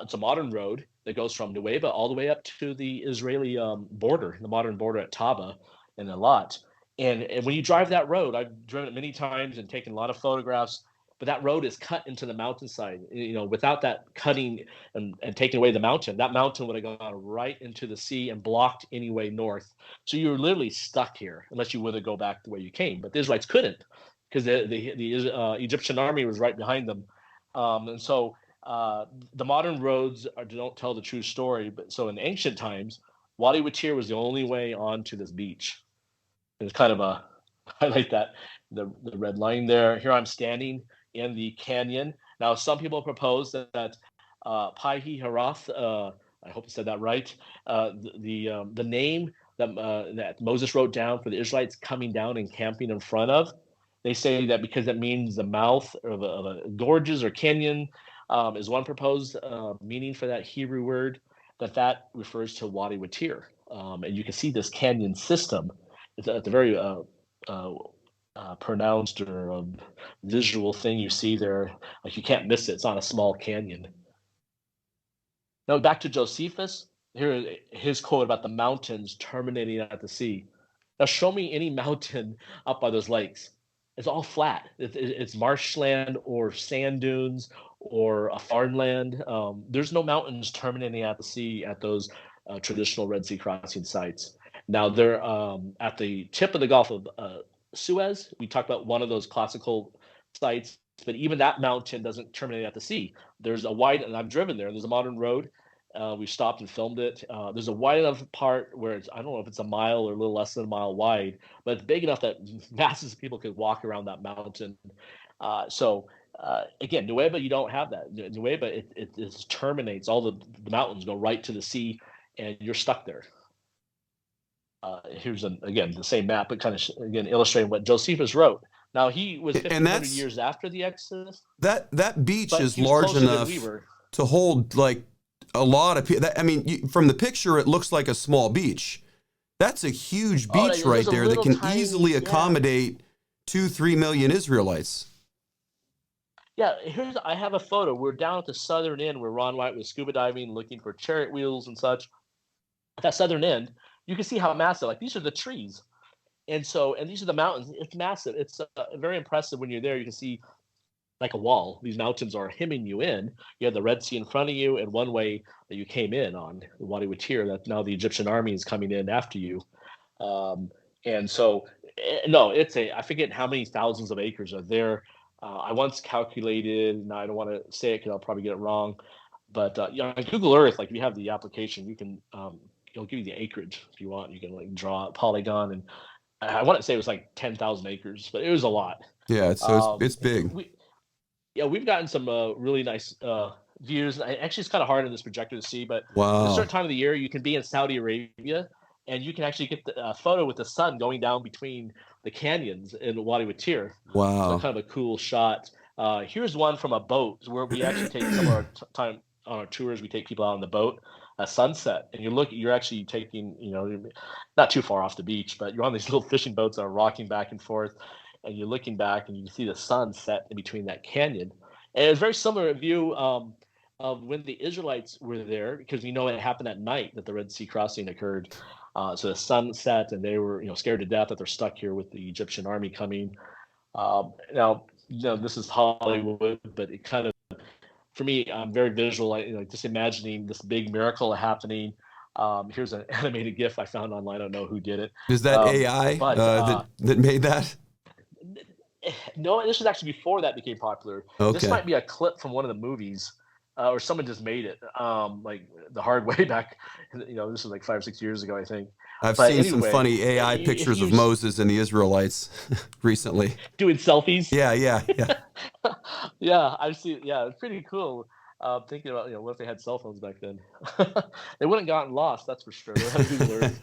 It's a modern road that goes from Nuweiba all the way up to the Israeli border, the modern border at Taba and Elat. And when you drive that road, I've driven it many times and taken a lot of photographs. But that road is cut into the mountainside. Without that cutting and taking away the mountain, that mountain would have gone right into the sea and blocked any way north. So you're literally stuck here unless you would have go back the way you came. But the Israelites couldn't because the Egyptian army was right behind them. And so the modern roads don't tell the true story. But so in ancient times, Wadi Watir was the only way onto this beach. It's kind of a highlight that the red line there. Here I'm standing in the canyon. Now, some people propose that Paihi Harath, I hope I said that right, the name that Moses wrote down for the Israelites coming down and camping in front of, they say that because it means the mouth of a gorges or canyon is one proposed meaning for that Hebrew word, that refers to Wadi Watir. And you can see this canyon system. It's a very pronounced or visual thing you see there. Like you can't miss it. It's on a small canyon. Now back to Josephus. Here, his quote about the mountains terminating at the sea. Now show me any mountain up by those lakes. It's all flat. It's marshland or sand dunes or a farmland. There's no mountains terminating at the sea at those traditional Red Sea crossing sites. Now they're at the tip of the Gulf of Suez. We talked about one of those classical sites, but even that mountain doesn't terminate at the sea. There's a wide, and I've driven there. There's a modern road. We stopped and filmed it. There's a wide enough part where I don't know if it's a mile or a little less than a mile wide, but it's big enough that masses of people could walk around that mountain. Again, Nuweiba, you don't have that. Nuweiba, it terminates. All the mountains go right to the sea, and you're stuck there. Here's again the same map, but kind of again illustrating what Josephus wrote. Now he was And 1,500 years after the Exodus. That beach but is he was large closer than enough we were. to hold like a lot of people. I mean, from the picture, it looks like a small beach. That's a huge beach right there that can easily accommodate 2-3 million Israelites. Yeah, I have a photo. We're down at the southern end where Ron Wyatt was scuba diving, looking for chariot wheels and such. At that southern end, you can see how massive. Like these are the trees, and these are the mountains. It's massive. It's very impressive when you're there. You can see like a wall. These mountains are hemming you in. You have the Red Sea in front of you, and one way that you came in on the Wadi Watir. That now the Egyptian army is coming in after you. And so, no, I forget how many thousands of acres are there. I once calculated, and I don't want to say it because I'll probably get it wrong, but on Google Earth, like if you have the application, you can it'll give you the acreage if you want. You can like draw a polygon, and I want to say it was like 10,000 acres, but it was a lot. Yeah, it's big. We've gotten some really nice views. Actually, it's kind of hard in this projector to see, but at a Wow. certain time of the year, you can be in Saudi Arabia, and you can actually get a photo with the sun going down between the canyons in Wadi Watir. So Wow. kind of a cool shot. Here's one from a boat where we actually take some of our time on our tours. We take people out on the boat at sunset, and you're actually taking, not too far off the beach, but you're on these little fishing boats that are rocking back and forth, and you're looking back and you see the sun set in between that canyon. And it's very similar view of when the Israelites were there, because it happened at night that the Red Sea crossing occurred. So the sun set, and they were scared to death that they're stuck here with the Egyptian army coming. Now, this is Hollywood, but it kind of, for me, I'm very visual. Just imagining this big miracle happening. Here's an animated GIF I found online. I don't know who did it. Is that AI But that made that? No, this was actually before that became popular. This Okay. might be a clip from one of the movies, or someone just made it, like the hard way back. This was like 5 or 6 years ago, I think. I've But seen some anyway, funny AI if pictures you of Moses and the Israelites recently. doing selfies, Yeah, yeah, yeah. yeah, I've seen. Yeah, it's pretty cool. Thinking about what if they had cell phones back then? They wouldn't gotten lost, that's for sure. They would have Google Earth.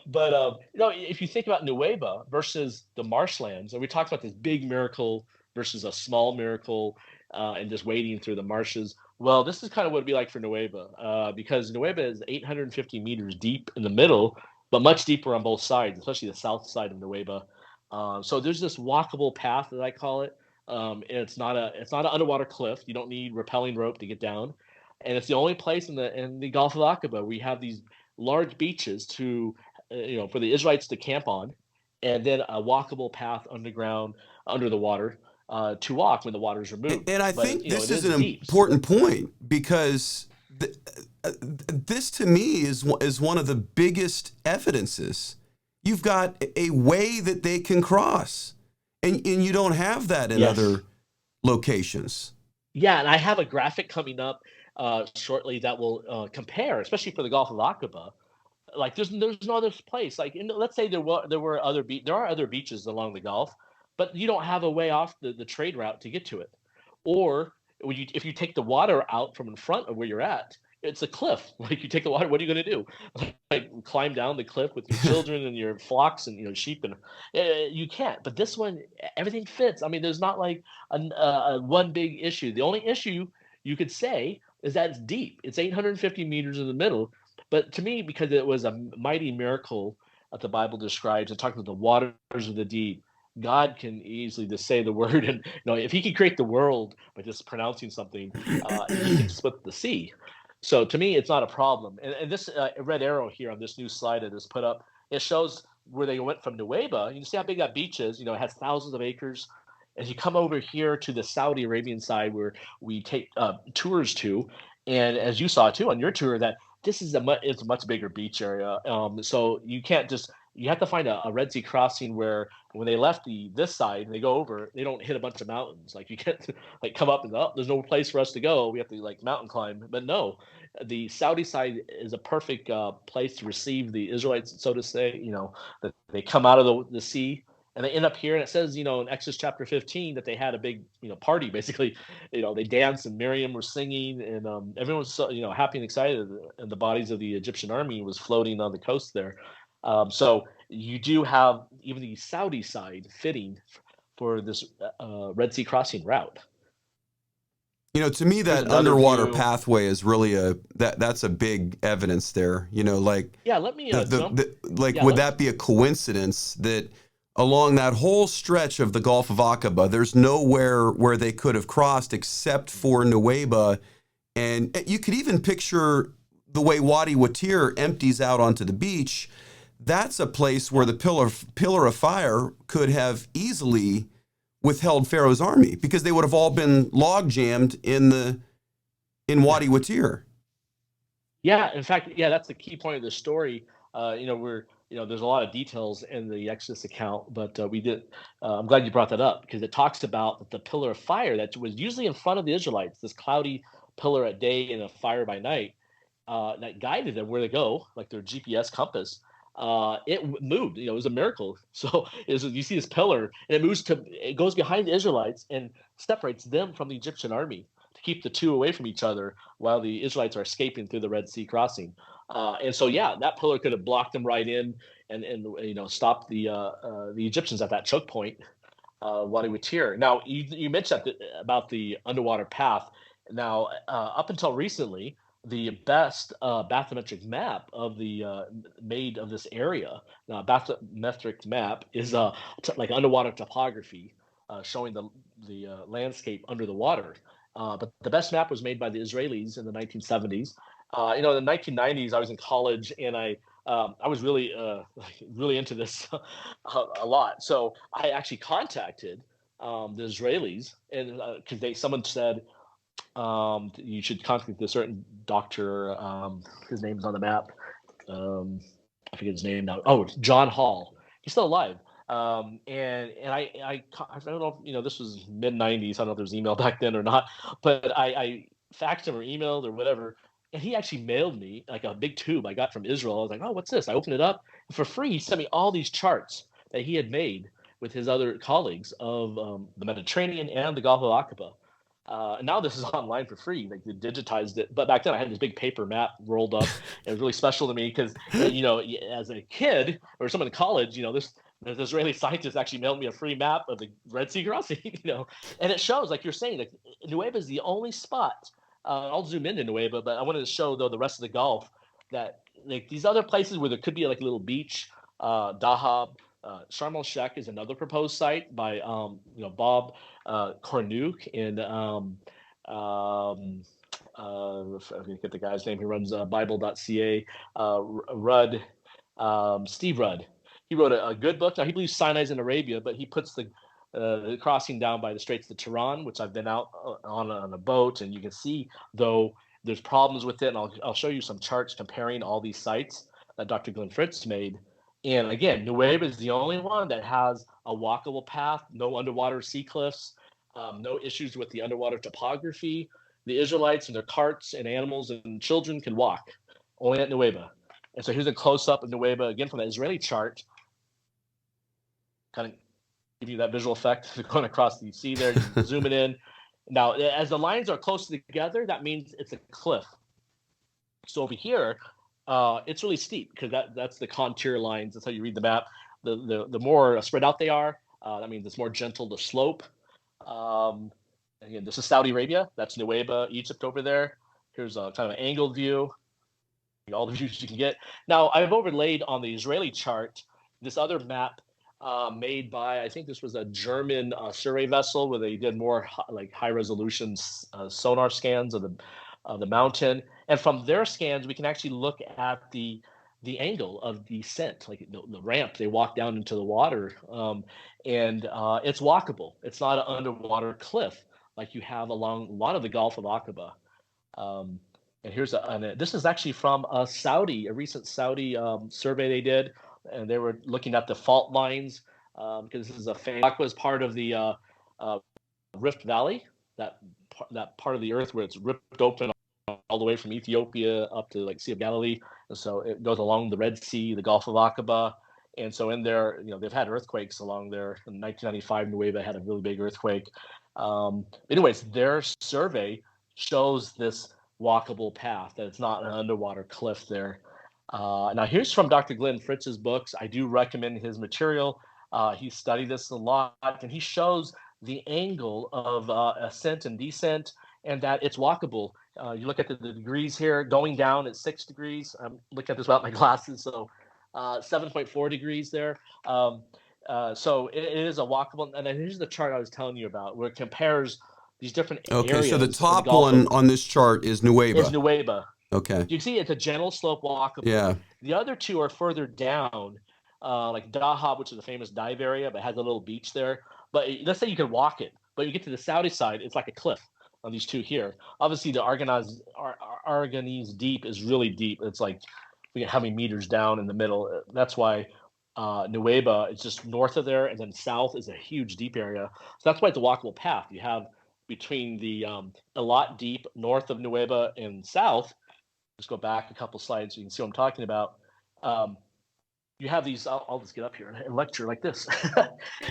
But if you think about Nuweiba versus the marshlands, and we talked about this big miracle versus a small miracle, and just wading through the marshes. Well, this is kind of what it'd be like for Nuweiba, because Nuweiba is 850 meters deep in the middle, but much deeper on both sides, especially the south side of Nuweiba. So there's this walkable path that I call it. And it's not an underwater cliff. You don't need rappelling rope to get down, and it's the only place in the Gulf of Aqaba we have these large beaches to for the Israelites to camp on, and then a walkable path underground under the water to walk when the water is removed. And I But think this it is is an deep. important point because this to me is one of the biggest evidences. You've got a way that they can cross, and you don't have that in Yes. other locations. Yeah, and I have a graphic coming up shortly that will compare, especially for the Gulf of Aqaba. Like there's no other place. Like let's say there are other beaches along the Gulf, but you don't have a way off the trade route to get to it. Or if you take the water out from in front of where you're at, it's a cliff. Like you take the water, what are you going to do? Like climb down the cliff with your children and your flocks and sheep, and you can't. But this one, everything fits. I mean, there's not like one big issue. The only issue you could say is that it's deep. It's 850 meters in the middle. But to me, because it was a mighty miracle that the Bible describes, and talking about the waters of the deep, God can easily just say the word, and if He can create the world by just pronouncing something, He can split the sea. So to me, it's not a problem. And this red arrow here on this new slide that is put up, it shows where they went from Nuweiba. You can see how big that beach is. It has thousands of acres. As you come over here to the Saudi Arabian side, where we take tours to, and as you saw too on your tour, that this is it's a much bigger beach area. So you have to find a Red Sea crossing where when they left this side and they go over, they don't hit a bunch of mountains. Like you can't like come up and go, oh, there's no place for us to go. We have to like mountain climb. But no, the Saudi side is a perfect place to receive the Israelites, so to say. That they come out of the sea and they end up here. And it says, in Exodus chapter 15 that they had a big, party. Basically, they danced and Miriam was singing, and everyone was so, happy and excited. And the bodies of the Egyptian army was floating on the coast there. So you do have even the Saudi side fitting for this Red Sea crossing route. To me, that underwater pathway is really that's a big evidence there. Like yeah, let me would that be a coincidence that along that whole stretch of the Gulf of Aqaba, there's nowhere where they could have crossed except for Nuweiba, and you could even picture the way Wadi Watir empties out onto the beach. That's a place where the pillar of fire could have easily withheld Pharaoh's army because they would have all been log jammed in Wadi Watir. Yeah, in fact, that's the key point of the story. There's a lot of details in the Exodus account, but I'm glad you brought that up because it talks about the pillar of fire that was usually in front of the Israelites, this cloudy pillar at day and a fire by night, that guided them where to go, like their GPS compass. It moved. It was a miracle. So you see this pillar, and it goes behind the Israelites and separates them from the Egyptian army to keep the two away from each other while the Israelites are escaping through the Red Sea crossing. And so, that pillar could have blocked them right in and stopped the Egyptians at that choke point. Wadi Witir. Now, you mentioned about the underwater path. Now, up until recently, the best bathymetric map of the made of this area, now bathymetric map is like underwater topography, showing the landscape under the water. But the best map was made by the Israelis in the 1970s. In the 1990s, I was in college, and I was really really into this a lot. So I actually contacted the Israelis, and because someone said you should contact a certain doctor. His name's on the map. I forget his name now. Oh, John Hall. He's still alive. I don't know if, this was mid '90s. I don't know if there was email back then or not, but I faxed him or emailed or whatever, and he actually mailed me like a big tube I got from Israel. I was like, oh, what's this? I opened it up for free. He sent me all these charts that he had made with his other colleagues of the Mediterranean and the Gulf of Aqaba. Now this is online for free. Like they digitized it, but back then I had this big paper map rolled up. It was really special to me because, as a kid or someone in college, this Israeli scientist actually mailed me a free map of the Red Sea crossing. And it shows, like you're saying, like Nuweiba is the only spot. I'll zoom into Nuweiba, but I wanted to show though the rest of the Gulf that like these other places where there could be like a little beach, Dahab. Sharm el Sheikh is another proposed site by Bob Cornuke and I'm going to get the guy's name. He runs Bible.ca. Steve Rudd. He wrote a good book. Now he believes Sinai's in Arabia, but he puts the crossing down by the Straits of Tiran, which I've been out on a boat, and you can see though there's problems with it. And I'll show you some charts comparing all these sites that Dr. Glenn Fritz made. And again, Nuweiba is the only one that has a walkable path, no underwater sea cliffs, no issues with the underwater topography. The Israelites and their carts and animals and children can walk only at Nuweiba. And so here's a close-up of Nuweiba, again, from the Israeli chart, kind of give you that visual effect going across the sea there, zooming in. Now, as the lines are close together, that means it's a cliff. So over here, it's really steep because that's the contour lines. That's how you read the map. The more spread out they are, that means it's more gentle to slope. Again, this is Saudi Arabia. That's Nuweiba, Egypt over there. Here's a kind of an angled view. All the views you can get. Now, I've overlaid on the Israeli chart this other map made by, I think this was a German survey vessel where they did more high resolution sonar scans of the mountain. And from their scans, we can actually look at the angle of descent, like the ramp they walk down into the water. And it's walkable. It's not an underwater cliff like you have along a lot of the Gulf of Aqaba. And this is actually from a recent Saudi survey they did, and they were looking at the fault lines because this is Aqaba is part of the Rift Valley, that part of the earth where it's ripped open all the way from Ethiopia up to like Sea of Galilee, and so it goes along the Red Sea, the Gulf of Aqaba, and so in there, they've had earthquakes along there. In 1995, Nuweiba had a really big earthquake. Anyways, their survey shows this walkable path, that it's not an underwater cliff there. Now here's from Dr. Glenn Fritz's books. I do recommend his material. He studied this a lot, and he shows the angle of ascent and descent, and that it's walkable. You look at the degrees here, going down at 6 degrees. I'm looking at this without my glasses, so 7.4 degrees there. So it is a walkable, and then here's the chart I was telling you about, where it compares these different areas. Okay, so the top one on this chart is Nuweiba. Is Nuweiba. Okay. You can see it's a gentle slope walkable. Yeah. The other two are further down, like Dahab, which is a famous dive area, but has a little beach there. But let's say you can walk it, but you get to the Saudi side, it's like a cliff on these two here. Obviously, the Aragonese Deep is really deep. It's like, forget how many meters down in the middle. That's why Nuweiba is just north of there, and then south is a huge deep area. So that's why it's a walkable path. You have between the Elat Deep north of Nuweiba and south. Just go back a couple slides so you can see what I'm talking about. You have these, I'll just get up here and lecture like this.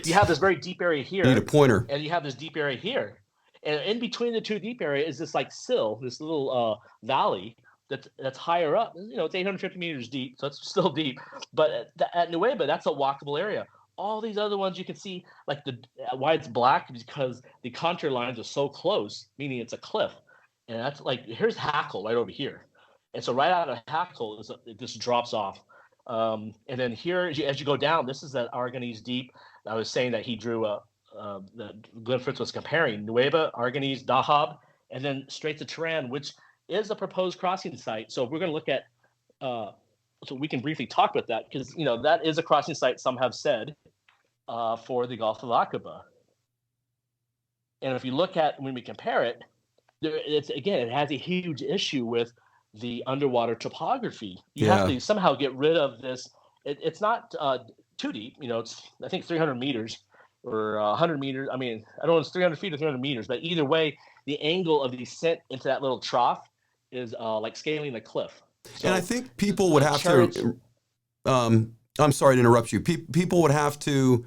You have this very deep area here. Need a pointer. And you have this deep area here. And in between the two deep area is this like sill, this little valley that's higher up. It's 850 meters deep, so it's still deep. But at Nuweiba, that's a walkable area. all these other ones you can see, like the why it's black because the contour lines are so close, meaning it's a cliff, and that's like here's Hackle right over here, and so right out of Hackle it just drops off, and then here as you go down, this is that Argonese Deep. I was saying that he drew a that Glenn Fritz was comparing Nuweiba, Argonese, Dahab, and then straight to Turan, which is a proposed crossing site. So if we're going to look at uh, so we can briefly talk about that because that is a crossing site. Some have said for the Gulf of Aqaba, and if you look at when we compare it, it has a huge issue with the underwater topography. You have Yeah. to somehow get rid of this. It's not too deep. It's I think 300 meters or 100 meters. I mean, I don't know if it's 300 feet or 300 meters, but either way, the angle of the descent into that little trough is like scaling a cliff. And I So think people would have chariots, to, I'm sorry to interrupt you. People would have to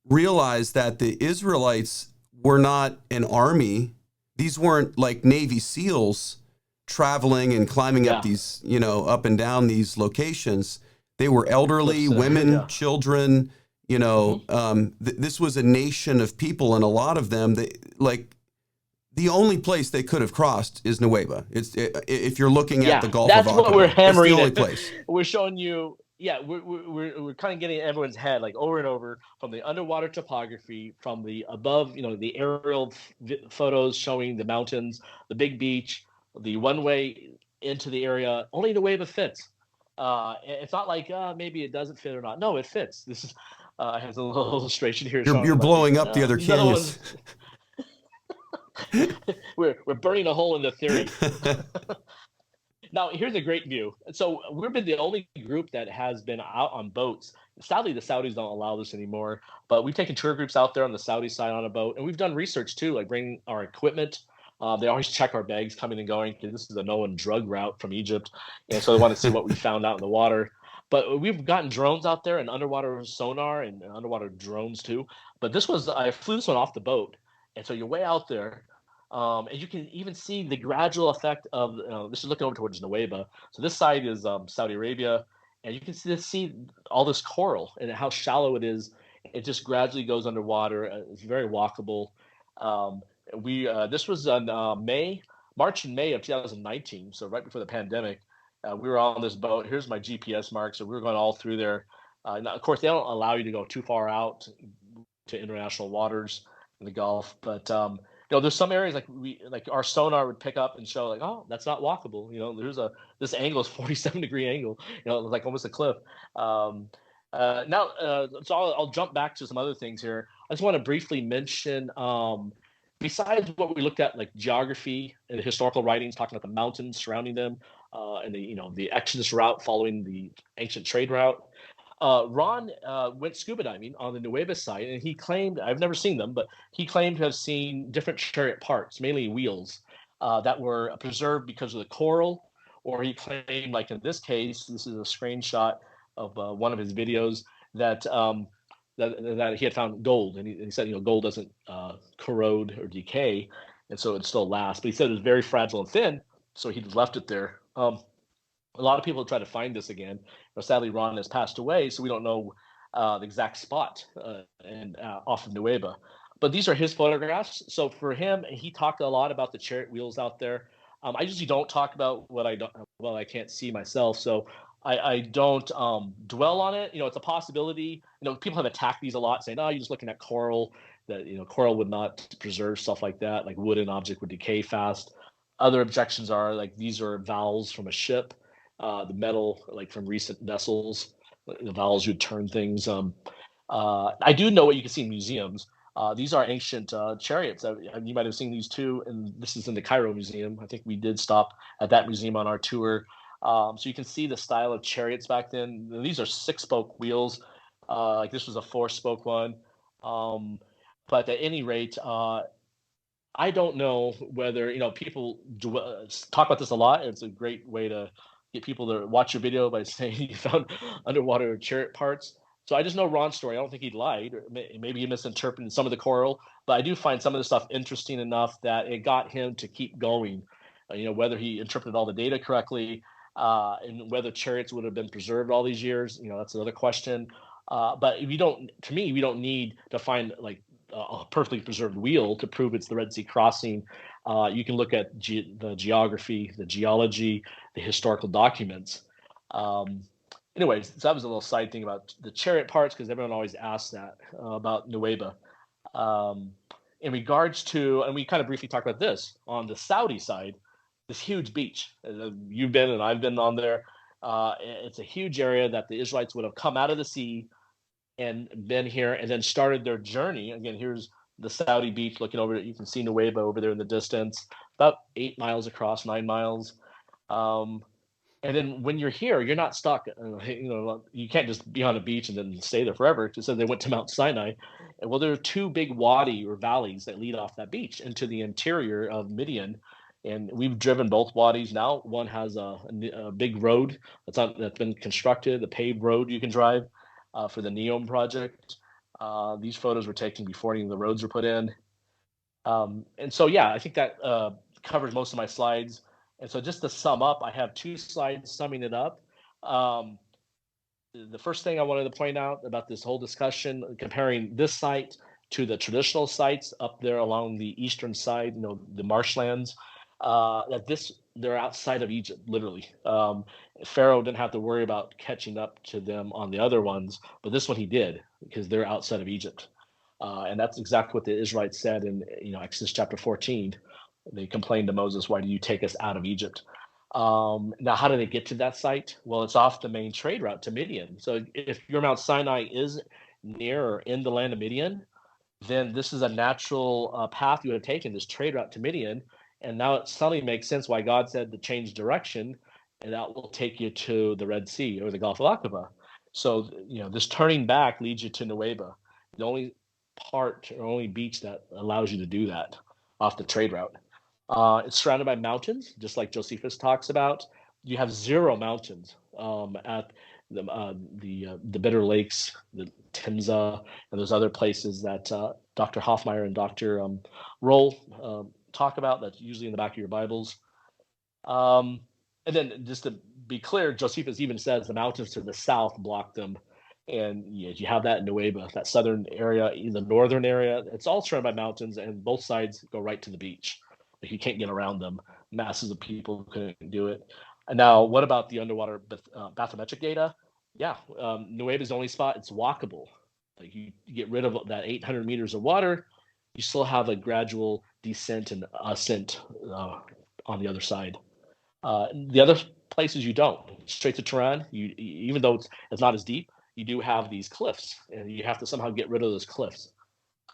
realize that the Israelites were not an army. These weren't like Navy SEALs traveling and climbing up yeah, these, up and down these locations. They were elderly, cliffs, women, yeah. children. Hmm. This was a nation of people, and a lot of them, the only place they could have crossed is Nuweiba. If you're looking at the Yeah, Gulf of that's what we're Aqaba, it's the hammering only it. place. We're showing you, yeah, we're kind of getting everyone's head like over and over from the underwater topography, from the above, the aerial photos showing the mountains, the big beach, the one way into the area. Only the Nuweiba fits. It's not like maybe it doesn't fit or not. No, it fits. This is has a little illustration here You're showing like blowing up the no, other these other canyons. ones. We're burning a hole in the theory. Now, here's a great view. So we've been the only group that has been out on boats. Sadly, the Saudis don't allow this anymore, but we've taken tour groups out there on the Saudi side on a boat, and we've done research too, like bringing our equipment. They always check our bags coming and going because this is a known drug route from Egypt, and so they want to see what we found out in the water. But we've gotten drones out there and underwater sonar and underwater drones too. But I flew this one off the boat, and so you're way out there, and you can even see the gradual effect of this is looking over towards Nuweiba. So this side is Saudi Arabia, and you can see all this coral and how shallow it is. It just gradually goes underwater. It's very walkable. We This was on March and May of 2019, so right before the pandemic. We were on this boat. Here's my GPS mark. So we were going all through there. Now, of course, they don't allow you to go too far out to international waters in the Gulf, but there's some areas like our sonar would pick up and show like, oh, that's not walkable. This angle is 47-degree angle. Like almost a cliff. Now, so I'll jump back to some other things here. I just want to briefly mention, besides what we looked at, like geography and the historical writings, talking about the mountains surrounding them, and the Exodus route following the ancient trade route. Ron went scuba diving on the Nuweiba site, and he claimed, I've never seen them, but he claimed to have seen different chariot parts, mainly wheels, that were preserved because of the coral. Or he claimed, like in this case, this is a screenshot of one of his videos that he had found gold, and he said, gold doesn't corrode or decay, and so it still lasts. But he said it was very fragile and thin, so he left it there. A lot of people try to find this again. Sadly, Ron has passed away, so we don't know the exact spot and off of Nuweiba. But these are his photographs. So for him, he talked a lot about the chariot wheels out there. I usually don't talk about what I can't see myself. So I don't dwell on it. It's a possibility. People have attacked these a lot, saying, "Oh, you're just looking at coral. That coral would not preserve stuff like that. Like wooden object would decay fast." Other objections are like these are valves from a ship, the metal like from recent vessels, the valves would turn things. I do know what you can see in museums. These are ancient chariots. You might have seen these too, and this is in the Cairo Museum. I think we did stop at that museum on our tour. So you can see the style of chariots back then. These are six-spoke wheels. Like this was a four-spoke one. Um, but at any rate, I don't know whether people talk about this a lot. It's a great way to get people to watch your video by saying you found underwater chariot parts. So I just know Ron's story. I don't think he lied, or maybe he misinterpreted some of the coral. But I do find some of the stuff interesting enough that it got him to keep going. Whether he interpreted all the data correctly, and whether chariots would have been preserved all these years, that's another question. But if you don't, to me, we don't need to find like a perfectly preserved wheel to prove it's the Red Sea crossing. You can look at the geography, the geology, the historical documents. Um, Anyways, so that was a little side thing about the chariot parts because everyone always asks that about Nuweiba. Um, in regards to, and we kind of briefly talked about this on the Saudi side, this huge beach. You've been and I've been on there. It's a huge area that the Israelites would have come out of the sea and been here and then started their journey. Again, here's the Saudi beach looking over. You can see Nuweiba over there in the distance, about 8 miles across, 9 miles. Um, and then when you're here, you're not stuck. You can't just be on a beach and then stay there forever. It said they went to Mount Sinai. Well, there are two big wadi or valleys that lead off that beach into the interior of Midian. And we've driven both wadis now. One has a big road that's been constructed, a paved road you can drive for the NEOM project. These photos were taken before any of the roads were put in. And so, yeah, I think that covers most of my slides. And so just to sum up, I have 2 slides summing it up. The first thing I wanted to point out about this whole discussion, comparing this site to the traditional sites up there along the eastern side, the marshlands, they're outside of Egypt, literally. Pharaoh didn't have to worry about catching up to them on the other ones, but this one he did because they're outside of Egypt. And that's exactly what the Israelites said in Exodus chapter 14. They complained to Moses, "Why do you take us out of Egypt?" Now, how do they get to that site? Well, it's off the main trade route to Midian. So if your Mount Sinai is near or in the land of Midian, then this is a natural path you would have taken, this trade route to Midian. And now it suddenly makes sense why God said to change direction, and that will take you to the Red Sea or the Gulf of Aqaba. So, this turning back leads you to Nuweiba, the only part or only beach that allows you to do that off the trade route. It's surrounded by mountains, just like Josephus talks about. You have 0 mountains at the Bitter Lakes, the Timza, and those other places that Dr. Hoffmeyer and Dr. Roll talk about. That's usually in the back of your Bibles. And then just to be clear, Josephus even says the mountains to the south block them. And you have that in Nuweiba, that southern area, in the northern area. It's all surrounded by mountains, and both sides go right to the beach. Like you can't get around them. Masses of people couldn't do it. And now, what about the underwater bathymetric data? Yeah, Nuweiba is the only spot it's walkable. Like you get rid of that 800 meters of water, you still have a gradual descent and ascent on the other side. The other places you don't. Straight to Tehran, even though it's not as deep, you do have these cliffs, and you have to somehow get rid of those cliffs.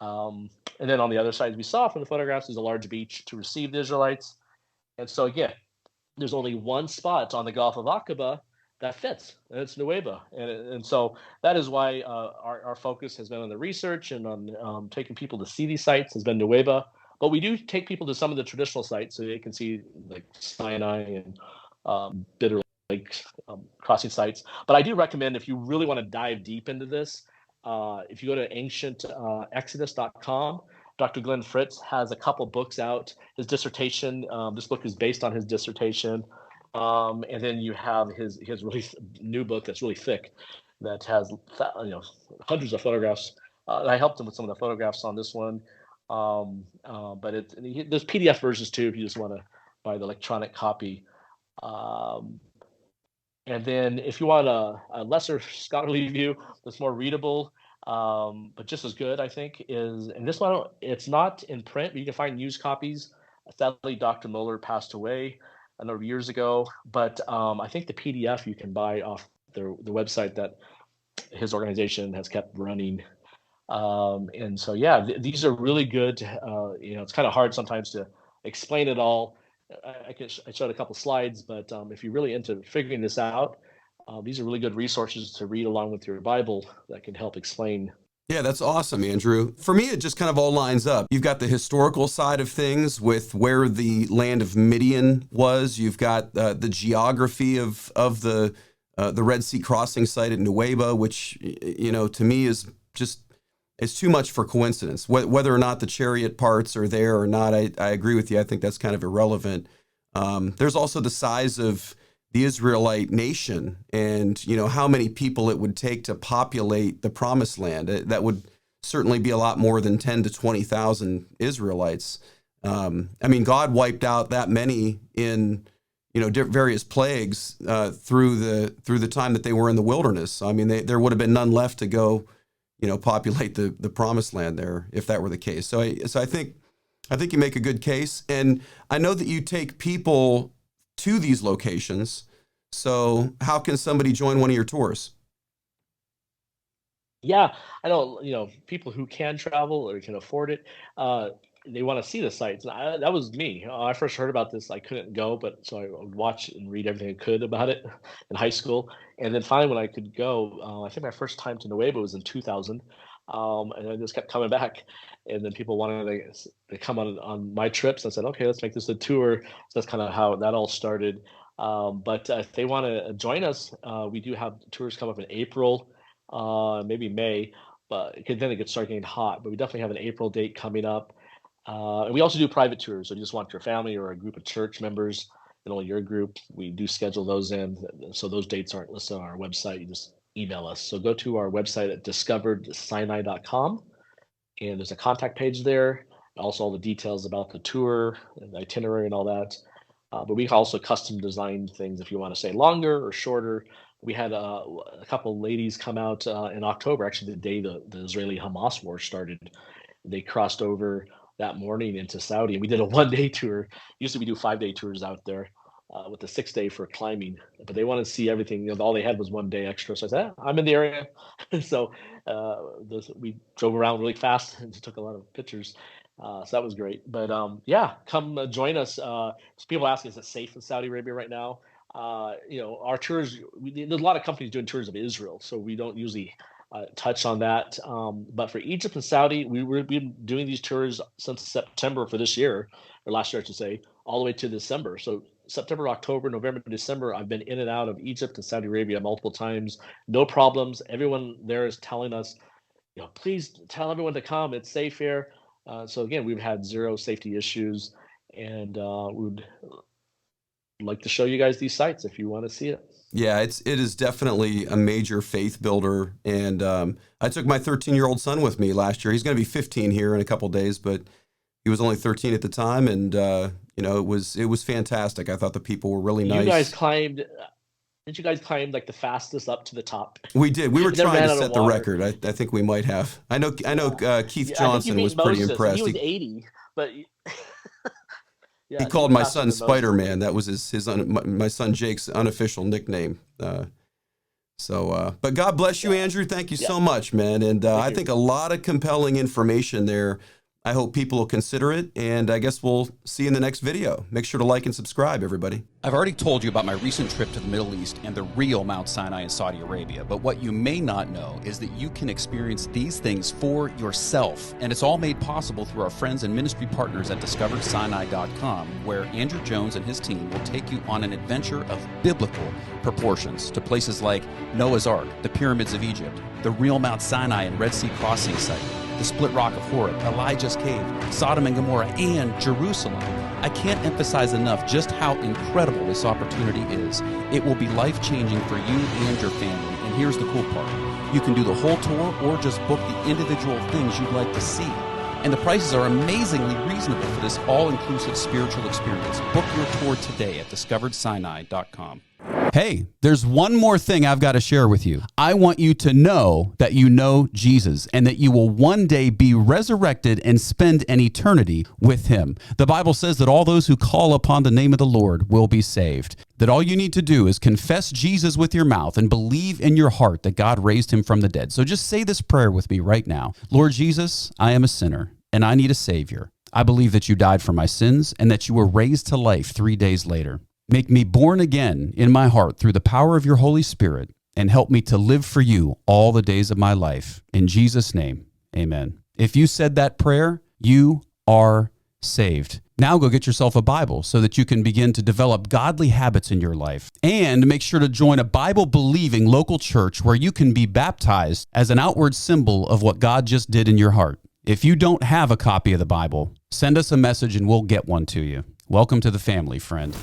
And then on the other side, as we saw from the photographs, is a large beach to receive the Israelites. And so again, there's only one spot on the Gulf of Aqaba that fits, and it's Nuweiba. And so that is why our focus has been on the research and on taking people to see these sites has been Nuweiba. But we do take people to some of the traditional sites so they can see like Sinai and Bitter Lake crossing sites. But I do recommend, if you really want to dive deep into this, if you go to ancientexodus.com, Dr. Glenn Fritz has a couple books out. His dissertation, this book is based on his dissertation. And then you have his really new book that's really thick, that has hundreds of photographs. And I helped him with some of the photographs on this one. But there's PDF versions too if you just want to buy the electronic copy. And then if you want a lesser scholarly view that's more readable, but just as good, I think, and this one, it's not in print, but you can find used copies. Sadly, Dr. Mueller passed away a number of years ago, but I think the PDF you can buy off the website that his organization has kept running. And so, yeah, these are really good. It's kind of hard sometimes to explain it all. I showed a couple slides, but if you're really into figuring this out, these are really good resources to read along with your Bible that can help explain. Yeah, that's awesome, Andrew. For me, it just kind of all lines up. You've got the historical side of things with where the land of Midian was. You've got the geography of the Red Sea crossing site at Nuweiba, which, to me is just, it's too much for coincidence. Whether or not the chariot parts are there or not, I agree with you. I think that's kind of irrelevant. There's also the size of the Israelite nation and, you know, how many people it would take to populate the promised land. That would certainly be a lot more than 10 to 20,000 Israelites. I mean, God wiped out that many in, you know, various plagues through the time that they were in the wilderness. I mean, there would have been none left to go, you know, populate the promised land there if that were the case. So I think you make a good case, and I know that you take people to these locations. So how can somebody join one of your tours? Yeah, I know, people who can travel or can afford it, they want to see the sites. And that was me. I first heard about this, I couldn't go, but so I would watch and read everything I could about it in high school. And then finally, when I could go, I think my first time to Nuweiba was in 2000. And I just kept coming back. And then people wanted to come on my trips. I said, okay, let's make this a tour. So that's kind of how that all started. But if they want to join us, we do have tours come up in April, maybe May, but then it gets start getting hot. But we definitely have an April date coming up. And we also do private tours. So you just want your family or a group of church members, and only your group. We do schedule those in. So those dates aren't listed on our website. You just email us. So go to our website at discoveredsinai.com, and there's a contact page there. Also all the details about the tour and the itinerary and all that. But we also custom design things if you want to say longer or shorter. We had a couple ladies come out in October, actually the day the Israeli-Hamas war started. They crossed over that morning into Saudi, and we did a one-day tour. Usually we do 5-day tours out there with the 6-day for climbing, but they wanted to see everything. All they had was 1 day extra. So I said, I'm in the area. So we drove around really fast and took a lot of pictures. So that was great. But yeah, come join us. People ask, is it safe in Saudi Arabia right now? Our tours, there's a lot of companies doing tours of Israel, so we don't usually touch on that. But for Egypt and Saudi, we've been doing these tours since September for this year, or last year, I should say, all the way to December. So September, October, November, December, I've been in and out of Egypt and Saudi Arabia multiple times. No problems. Everyone there is telling us, please tell everyone to come. It's safe here. So again, we've had zero safety issues, and we would like to show you guys these sites if you want to see it. Yeah, it is definitely a major faith builder. And I took my 13-year-old son with me last year. He's going to be 15 here in a couple of days, but he was only 13 at the time, and it was fantastic. I thought the people were really nice. You guys climbed. Did you guys climb like the fastest up to the top? We did. We were trying to set the record. I think we might have. I know. Keith Johnson was pretty impressed. He was 80, but yeah, he called my son Spider-Man. That was my son Jake's unofficial nickname. But God bless you, Andrew. Thank you so much, man. And I think a lot of compelling information there. I hope people will consider it, and I guess we'll see you in the next video. Make sure to like and subscribe, everybody. I've already told you about my recent trip to the Middle East and the real Mount Sinai in Saudi Arabia, but what you may not know is that you can experience these things for yourself, and it's all made possible through our friends and ministry partners at DiscoveredSinai.com, where Andrew Jones and his team will take you on an adventure of biblical proportions to places like Noah's Ark, the pyramids of Egypt, the real Mount Sinai and Red Sea crossing site, the Split Rock of Horeb, Elijah's Cave, Sodom and Gomorrah, and Jerusalem. I can't emphasize enough just how incredible this opportunity is. It will be life-changing for you and your family. And here's the cool part. You can do the whole tour or just book the individual things you'd like to see. And the prices are amazingly reasonable for this all-inclusive spiritual experience. Book your tour today at DiscoveredSinai.com. Hey, there's one more thing I've got to share with you. I want you to know that you know Jesus and that you will one day be resurrected and spend an eternity with him. The Bible says that all those who call upon the name of the Lord will be saved. That all you need to do is confess Jesus with your mouth and believe in your heart that God raised him from the dead. So just say this prayer with me right now. Lord Jesus, I am a sinner and I need a Savior. I believe that you died for my sins and that you were raised to life 3 days later. Make me born again in my heart through the power of your Holy Spirit, and help me to live for you all the days of my life. In Jesus' name, amen. If you said that prayer, you are saved. Now go get yourself a Bible so that you can begin to develop godly habits in your life. And make sure to join a Bible-believing local church where you can be baptized as an outward symbol of what God just did in your heart. If you don't have a copy of the Bible, send us a message and we'll get one to you. Welcome to the family, friend.